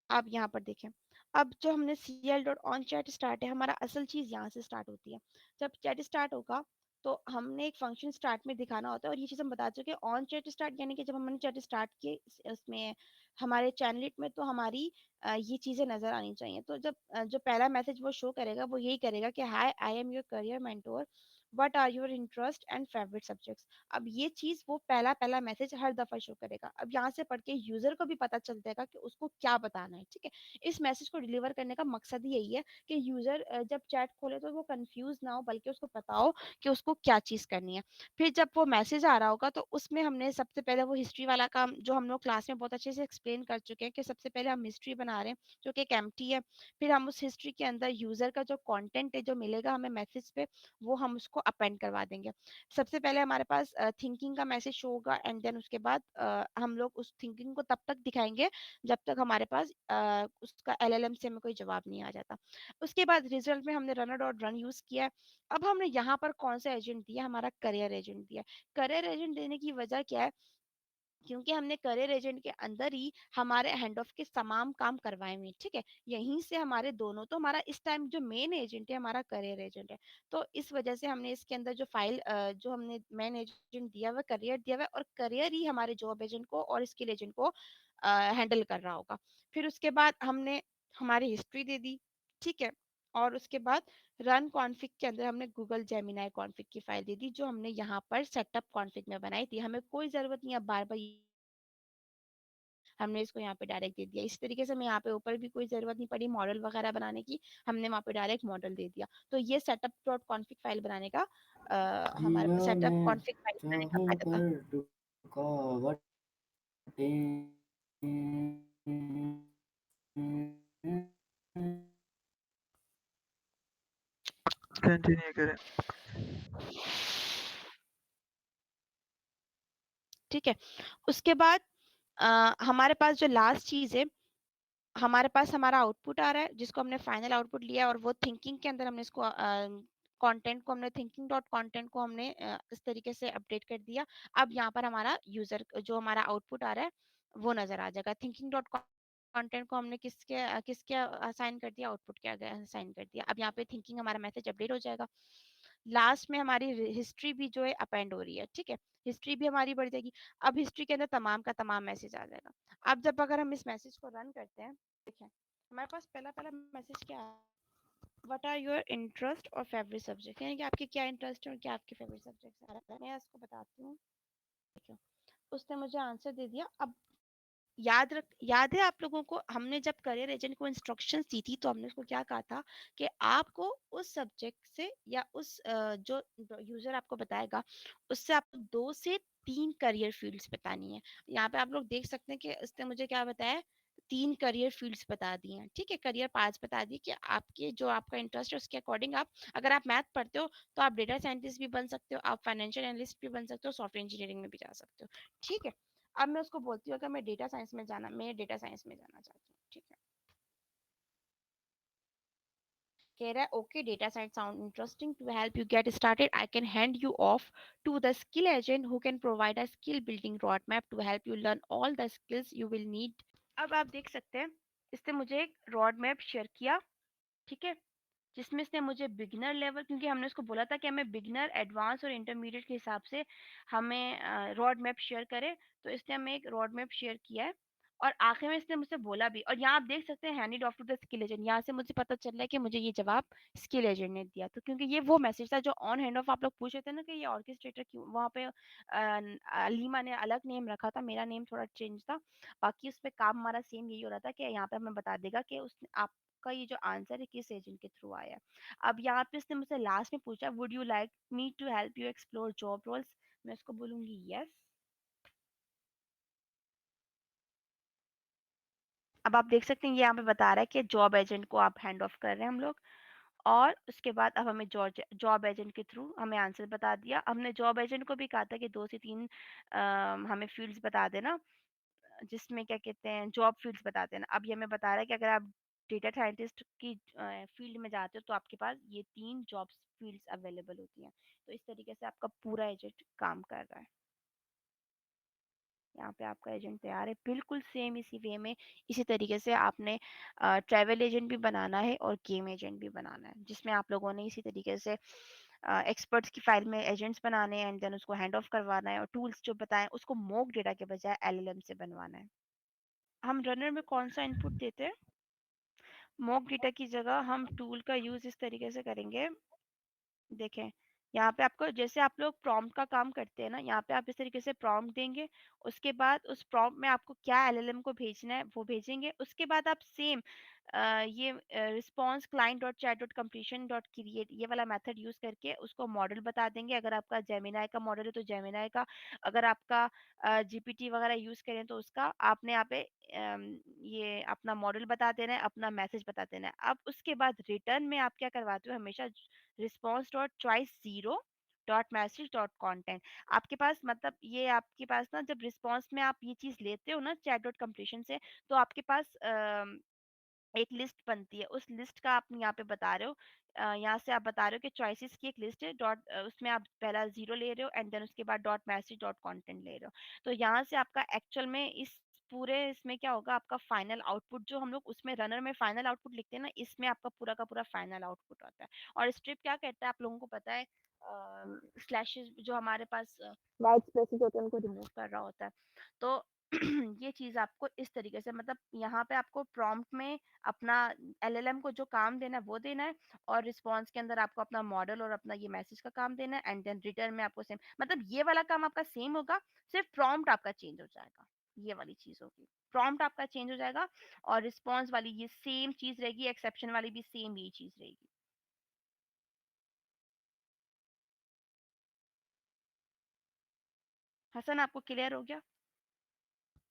आप यहाँ पर देखें, अब जो हमने CL dot on chat start है, हमारा असल चीज यहाँ से स्टार्ट होती है। जब चैट स्टार्ट होगा तो हमने एक फंक्शन स्टार्ट में दिखाना होता है, और ये चीज हम बता चुके हैं। ऑन चैट स्टार्ट यानी कि जब हमने चैट स्टार्ट किए उसमें हमारे चैनलिट में, तो हमारी ये चीजें नजर आनी चाहिए। तो जब जो पहला मैसेज वो शो करेगा वो यही करेगा कि hi, I am your career mentor, what are your interest and favourite subjects. अब ये चीज वो पहला पहला मैसेज हर दफा शो करेगा। अब यहाँ से पढ़ के यूजर को भी पता चल जाएगा कि उसको क्या बताना है। ठीक है, इस मैसेज को डिलीवर करने का मकसद ही यही है कि यूजर जब चैट खोले तो वो कंफ्यूज ना हो, बल्कि उसको पता हो कि उसको क्या चीज करनी है। फिर जब वो मैसेज आ रहा होगा तो उसमें हमने सबसे पहले वो हिस्ट्री वाला काम जो हम लोग क्लास में बहुत अच्छे से एक्सप्लेन कर चुके हैं, कि सबसे पहले हम हिस्ट्री बना रहे हैं जो कि एक एम्प्टी है। फिर हम उस हिस्ट्री के अंदर यूजर का जो कंटेंट है जो मिलेगा हमें मैसेज पे, वो हम उसको अपेंड करवा देंगे। सबसे पहले हमारे पास थिंकिंग का मैसेज शो होगा, एंड देन उसके बाद हम लोग उस थिंकिंग को तब तक दिखाएंगे जब तक हमारे पास उसका LLM से हमें कोई जवाब नहीं आ जाता। उसके बाद रिजल्ट में हमने रनर डॉट रन यूज किया है। अब हमने यहाँ पर कौन सा एजेंट दिया, हमारा करियर एजेंट दिया। करियर एजेंट देने की वजह क्या है, क्योंकि हमने करियर एजेंट के अंदर ही हमारे हैंड ऑफ के तमाम काम करवाए हुए हैं। ठीक है, यहीं से हमारे दोनों, तो हमारा इस टाइम जो मेन एजेंट है हमारा करियर एजेंट है। तो इस वजह से हमने इसके अंदर जो फाइल जो हमने मेन एजेंट दिया हुआ, करियर दिया हुआ है, और करियर ही हमारे जॉब एजेंट को और स्किल एजेंट को हैंडल कर रहा होगा। फिर उसके बाद हमने हमारी हिस्ट्री दे दी। ठीक है, और उसके बाद रन कॉन्फ़िग के अंदर हमने गूगल जेमिनाई कॉन्फ़िग की फाइल दे दी, जो हमने यहाँ पर सेटअप कॉन्फ़िग में बनाई थी। हमें कोई ज़रूरत नहीं है बार बार, हमने इसको यहाँ पे डायरेक्ट दे दिया। इस तरीके से हमें यहाँ पे ऊपर भी कोई ज़रूरत नहीं पड़ी मॉडल वगैरह बनाने की, हमने वहाँ पे डायरेक्ट मॉडल दे दिया। तो ये सेटअप डॉट कॉन्फ़िग फाइल बनाने का हमारे जिया सेटअप मैं कॉन्फ़िग फाइल बनाने का चाहूँ फायदा था। पर रुकावटें कंटिन्यू करें। ठीक है, उसके बाद हमारे पास जो लास्ट चीज़ है, हमारे पास हमारा आउटपुट आ रहा है जिसको हमने फाइनल आउटपुट लिया है, और वो थिंकिंग के अंदर हमने इसको कंटेंट को हमने थिंकिंग डॉट कंटेंट को हमने इस तरीके से अपडेट कर दिया। अब यहाँ पर हमारा यूजर जो हमारा आउटपुट आ रहा है वो नजर आ जाएगा। थिंकिंग डॉट कंटेंट को हमने किसके असाइन कर दिया, आउटपुट के आगे असाइन कर दिया। अब यहाँ पे थिंकिंग हमारा मैसेज अपडेट हो जाएगा। लास्ट में हमारी हिस्ट्री भी जो है अपेंड हो रही है। ठीक है, हिस्ट्री भी हमारी बढ़ जाएगी। अब हिस्ट्री के अंदर तमाम का तमाम मैसेज आ जाएगा। अब जब अगर हम इस मैसेज को रन करते हैं, देखें हमारे पास पहला पहला मैसेज क्या है, व्हाट आर योर इंटरेस्ट और फेवरेट सब्जेक्ट, यानी कि आपके क्या इंटरेस्ट है और क्या आपके फेवरेट सब्जेक्ट है। मैं इसको बताती हूँ। देखो, उसने मुझे आंसर दे दिया। अब याद है आप लोगों को, हमने जब करियर एजेंट को इंस्ट्रक्शंस दी थी तो हमने उसको क्या कहा था कि आपको उस सब्जेक्ट से या उस जो यूजर आपको बताएगा उससे आपको 2 से 3 करियर फील्ड्स बतानी है। यहाँ पे आप लोग देख सकते हैं कि उसने मुझे क्या बताया, 3 करियर फील्ड्स बता दिए हैं। ठीक है, करियर पाथ्स बता दिए कि आपके जो आपका इंटरेस्ट है उसके अकॉर्डिंग आप, अगर आप मैथ पढ़ते हो तो आप डेटा साइंटिस्ट भी बन सकते हो, आप फाइनेंशियल एनालिस्ट भी बन सकते हो, सॉफ्टवेयर इंजीनियरिंग में भी जा सकते हो। ठीक है, अब मैं उसको बोलती हूँ अगर मैं डेटा साइंस में जाना चाहती हूँ। ठीक है, कह रहा है okay, data science sound interesting, to help you get started I can hand you off to the skill agent who can provide a skill building road map to help you learn all the skills you will need. अब आप देख सकते हैं इसने मुझे एक road map share किया। ठीक है, जिसमें इसने मुझे बिगिनर लेवल, क्योंकि हमने उसको बोला था कि हमें बिगिनर, एडवांस और इंटरमीडिएट के हिसाब से हमें रोड मैप शेयर करे, तो इसने हमें एक रोड मैप शेयर किया है। और आखिर में इसने मुझसे बोला भी, और यहाँ आप देख सकते हैं handed off to the skill agent, यहाँ से मुझे पता चल रहा है कि मुझे ये जवाब स्किल एजेंट ने दिया। तो क्योंकि ये वो मैसेज था जो ऑन हैंड ऑफ आप लोग पूछ रहे थे ना कि ये ऑर्केस्ट्रेटर क्यों, वहाँ पे अलीमा ने अलग नेम रखा था, मेरा नेम थोड़ा चेंज था, बाकी उस पर काम हमारा सेम यही हो रहा था कि यहाँ पे हमें बता देगा कि उसने आपका ये जो आंसर है किस एजेंट के थ्रू आया है। अब यहाँ पे इसने मुझसे लास्ट में पूछा, would you like me to help you explore job roles, मैं उसको बोलूंगी यस। अब आप देख सकते हैं ये यहाँ पे बता रहा है कि जॉब एजेंट को आप हैंड ऑफ कर रहे हैं हम लोग। और उसके बाद अब हमें जॉब जॉब एजेंट के थ्रू हमें आंसर बता दिया। हमने जॉब एजेंट को भी कहा था कि 2 से 3 हमें फील्ड्स बता देना, जिसमें क्या कहते हैं जॉब फील्ड्स बता देना। अब ये हमें बता रहा है कि अगर आप डेटा साइंटिस्ट की फील्ड में जाते हो तो आपके पास ये 3 जॉब फील्ड्स अवेलेबल होती हैं। तो इस तरीके से आपका पूरा एजेंट काम कर रहा है। यहाँ पे आपका एजेंट तैयार है, बिल्कुल सेम इसी वे में, इसी तरीके से आपने ट्रैवल एजेंट भी बनाना है और गेम एजेंट भी बनाना है, जिसमें आप लोगों ने इसी तरीके से एक्सपर्ट्स की फाइल में एजेंट्स बनाने हैं एंड देन उसको हैंड ऑफ करवाना है, और टूल्स जो बताएं उसको मोक डेटा के बजाय एलएलएम से बनवाना है। हम रनर में कौन सा इनपुट देते हैं? मोक डेटा की जगह हम टूल का यूज इस तरीके से करेंगे। देखें, यहाँ पे आपको जैसे आप लोग प्रॉम्प्ट का काम करते हैं ना, यहाँ पे आप इस तरीके से प्रॉम्प्ट देंगे, उसके बाद उस प्रॉम्प्ट में आपको क्या एलएलएम को भेजना है वो भेजेंगे, उसके बाद आप सेम ये response client dot chat dot completion dot create ये वाला मेथड यूज करके उसको मॉडल बता देंगे। अगर आपका जेमिनाई का मॉडल है तो जेमिनाई का, अगर आपका जीपीटी वगैरह यूज करें तो उसका, आपने यहाँ पे ये अपना मॉडल बता देना है, अपना मैसेज बता देना है। अब उसके बाद रिटर्न में आप क्या करवाते हो हमेशा, response dot choice zero dot message dot content. आपके पास मतलब ये आपके पास ना जब रिस्पॉन्स में आप ये चीज लेते हो ना चैट डॉट कंप्लीशन से, तो आपके पास एक लिस्ट बनती है, उस लिस्ट का आप यहाँ पे बता रहे हो, यहाँ से आप बता रहे हो कि चॉइसेस की एक लिस्ट है, डॉट उसमें आप पहला जीरो ले रहे हो एंड देन उसके बाद डॉट मैसेज डॉट कंटेंट ले रहे हो। तो यहाँ से आपका एक्चुअल में इस पूरे इसमें क्या होगा, आपका फाइनल आउटपुट जो हम लोग उसमें रनर में फाइनल आउटपुट लिखते हैं ना, इसमें आपका पूरा का पूरा फाइनल आउटपुट आता है। और स्ट्रिप क्या कहता है आप लोगों को पता है, स्लैशेस जो हमारे पास वाइट स्पेसेस होते हैं उनको रिमूव कर रहा होता है। तो ये चीज आपको इस तरीके से, मतलब यहाँ पे आपको प्रॉम्प्ट में अपना एलएलएम को जो काम देना है वो देना है, और रिस्पॉन्स के अंदर आपको अपना मॉडल और अपना ये मैसेज का काम देना है, एंड देन रिटर्न में आपको सेम, मतलब ये वाला काम आपका सेम होगा, सिर्फ प्रॉम्प्ट आपका चेंज हो जाएगा, ये वाली चीज होगी, प्रॉम्प्ट आपका चेंज हो जाएगा, और रिस्पॉन्स वाली ये सेम चीज रहेगी, एक्सेप्शन वाली भी सेम ये चीज रहेगी। हसन आपको क्लियर हो गया?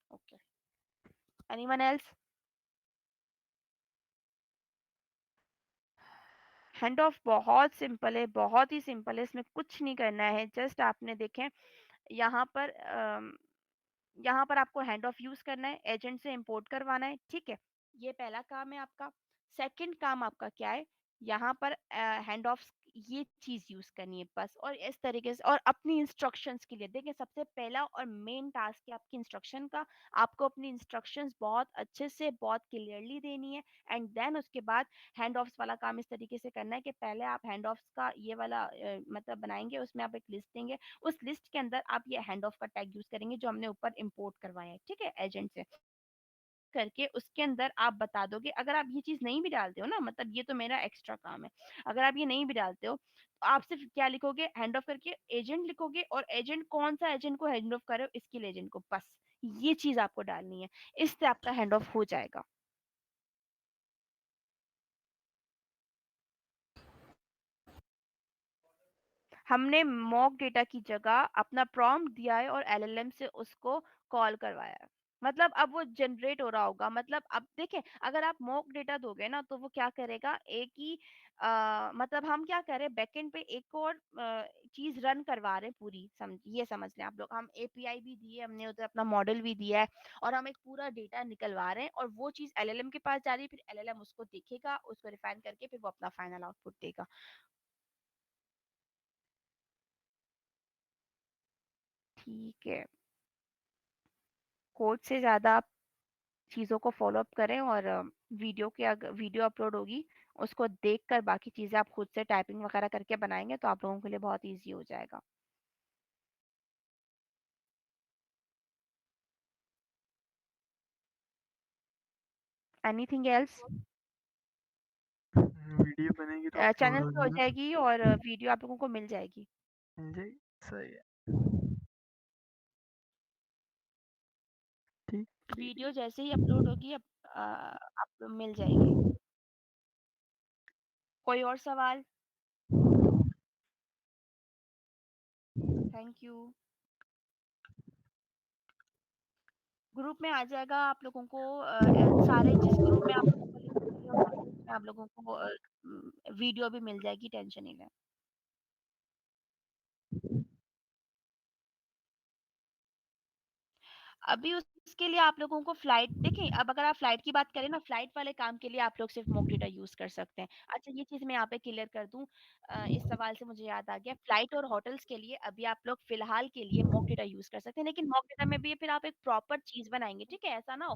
Okay, anyone else? Hand of बहुत सिंपल है, बहुत ही सिंपल है, इसमें कुछ नहीं करना है, जस्ट आपने देखें यहाँ पर यहाँ पर आपको हैंड ऑफ यूज करना है, एजेंट से इंपोर्ट करवाना है, ठीक है, ये पहला काम है आपका। सेकंड काम आपका क्या है, यहाँ पर हैंड ऑफ ये चीज यूज करनी है बस, और इस तरीके से, और अपनी इंस्ट्रक्शंस के लिए देखें, सबसे पहला और मेन टास्क है आपकी इंस्ट्रक्शन का, आपको अपनी इंस्ट्रक्शंस बहुत अच्छे से बहुत क्लियरली देनी है, एंड देन उसके बाद हैंड ऑफ्स वाला काम इस तरीके से करना है कि पहले आप हैंड ऑफ्स का ये वाला मतलब बनाएंगे, उसमें आप एक लिस्ट देंगे, उस लिस्ट के अंदर आप ये हैंड ऑफ का टैग यूज करेंगे जो हमने ऊपर इंपोर्ट करवाया है, ठीक है, एजेंट से करके उसके अंदर आप बता दोगे। अगर आप ये चीज नहीं भी डालते हो ना, मतलब ये तो मेरा एक्स्ट्रा काम है, अगर आप ये नहीं भी डालते हो तो आप सिर्फ क्या लिखोगे, हैंड ऑफ करके एजेंट लिखोगे, और एजेंट कौन सा एजेंट को हैंड ऑफ करे हो, स्किल एजेंट को, बस ये चीज आपको डालनी है, इससे आपका हैंड ऑफ हो जाएगा। हमने मॉक डेटा की जगह अपना प्रॉम्प्ट दिया है और एलएलएम से उसको कॉल करवाया है, मतलब अब वो जनरेट हो रहा होगा। मतलब अब देखें, अगर आप मॉक डेटा दोगे ना तो वो क्या करेगा, एक ही मतलब हम क्या कर रहे हैं, बैकएंड पे एक और चीज रन करवा रहे हैं पूरी, ये समझ लें आप लोग, हम एपीआई भी दिए हमने उधर, अपना मॉडल भी दिया है, और हम एक पूरा डेटा निकलवा रहे हैं, और वो चीज एलएलएम के पास जा रही है, फिर एलएलएम उसको देखेगा, उसको रिफाइन करके फिर वो अपना फाइनल आउटपुट देगा। ठीक है, कोड से ज्यादा चीज़ों को फ़ॉलो अप करें और वीडियो अपलोड होगी, उसको देखकर बाकी चीज़ें आप खुद से टाइपिंग वगैरह करके बनाएँगे तो आप लोगों के लिए बहुत ईज़ी हो जाएगा। Anything else? वीडियो बनेगी तो अपलोड चैनल हो पे हो जाएगा। जाएगी और वीडियो आप लोगों को मिल जाएगी। मिल जाएगी, सही है। ठीक, ठीक। वीडियो जैसे ही अपलोड होगी आप मिल जाएगी। कोई और सवाल? Thank you. ग्रुप में आ जाएगा आप लोगों को सारे जिस ग्रुप में आप लोगों को लिंक चाहिए होगा उसमें आप लोगों को वीडियो भी मिल जाएगी, टेंशन नहीं लें। अभी उसके लिए आप लोगों को फ्लाइट देखें, अब अगर आप फ्लाइट की बात करें ना, फ्लाइट वाले काम के लिए आप लोग सिर्फ मॉक डेटा यूज़ कर सकते हैं। अच्छा ये चीज़ मैं यहाँ पे क्लियर कर दूँ, इस सवाल से मुझे याद आ गया, फ्लाइट और होटल्स के लिए अभी आप लोग फ़िलहाल के लिए मॉक डेटा यूज़ कर सकते हैं, लेकिन मॉक डेटा में भी फिर आप एक प्रॉपर चीज़ बनाएँगे, ठीक है? ऐसा ना हो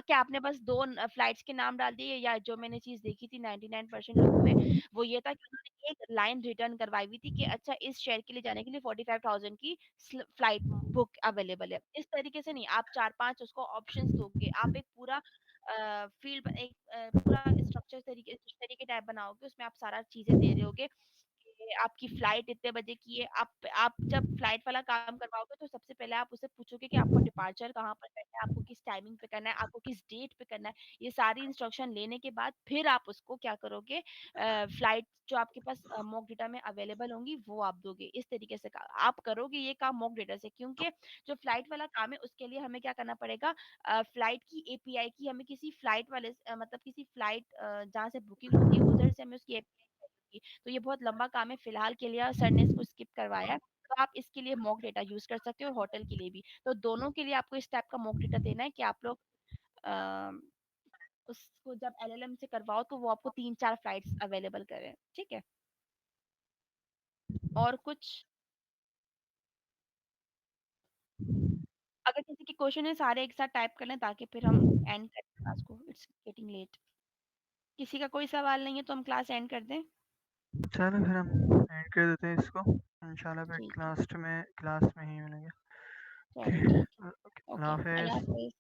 कि आपने बस 2 फ्लाइट्स के नाम डाल दिए या जो मैंने चीज़ देखी थी 99% लोगों में, वो ये था कि उन्होंने एक लाइन रिटर्न करवाई हुई थी कि अच्छा इस शहर के लिए जाने के लिए 45,000 की फ्लाइट बुक अवेलेबल है। इस तरीके से नहीं, आप 4-5 उसको ऑप्शंस दोगे। आप एक पूरा पूरा स्ट्रक्चर तरीके तरीके टाइप बनाओगे, उसमें आप सारा चीज़ें दे रहे होगे कि आपकी फ्लाइट इतने बजे की है। आप जब फ्लाइट वाला काम करवाओगे तो सबसे पहले आप उससे पूछोगे कि आपको डिपार्चर कहाँ पर करना है, आपको किस टाइमिंग पे करना है, आपको किस डेट पे करना है। ये सारी इंस्ट्रक्शन लेने के बाद फिर आप उसको क्या करोगे, फ्लाइट जो आपके पास मॉक डेटा में अवेलेबल होंगी वो आप दोगे। इस तरीके से आप करोगे ये काम मॉक डेटा से, क्योंकि जो फ्लाइट वाला काम है उसके लिए हमें क्या करना पड़ेगा, फ्लाइट की एपीआई की हमें किसी फ्लाइट वाले मतलब किसी फ्लाइट जहाँ से बुकिंग होती है उधर से हमें उसकी एपीआई चाहिए। तो ये बहुत लंबा काम है, फिलहाल के लिए सर ने इसको स्किप करवाया है। तो आप इसके लिए मॉक डेटा यूज कर सकते हो, होटल के लिए भी। तो दोनों के लिए आपको इस टाइप का मॉक डेटा देना है कि आप लोग अ, उसको जब एलएलएम से करवाओ तो वो आपको 3-4 फ्लाइट्स अवेलेबल करें, ठीक है? और कुछ? अगर किसी के क्वेश्चन है सारे एक साथ टाइप कर लें ताकि फिर हम एंड करें क्लास को, इट्स गेटिंग लेट। किसी का कोई सवाल नहीं है तो हम क्लास एंड कर दें? चलो फिर हम एंड कर देते हैं इसको। इंशाल्लाह फिर ठीक है, क्लास में ही मिलेंगे। चलो ओके, ठीक ओके, है। अल्लाह ओके, अल्लाह हाफ़िज़। हाफ़िज़।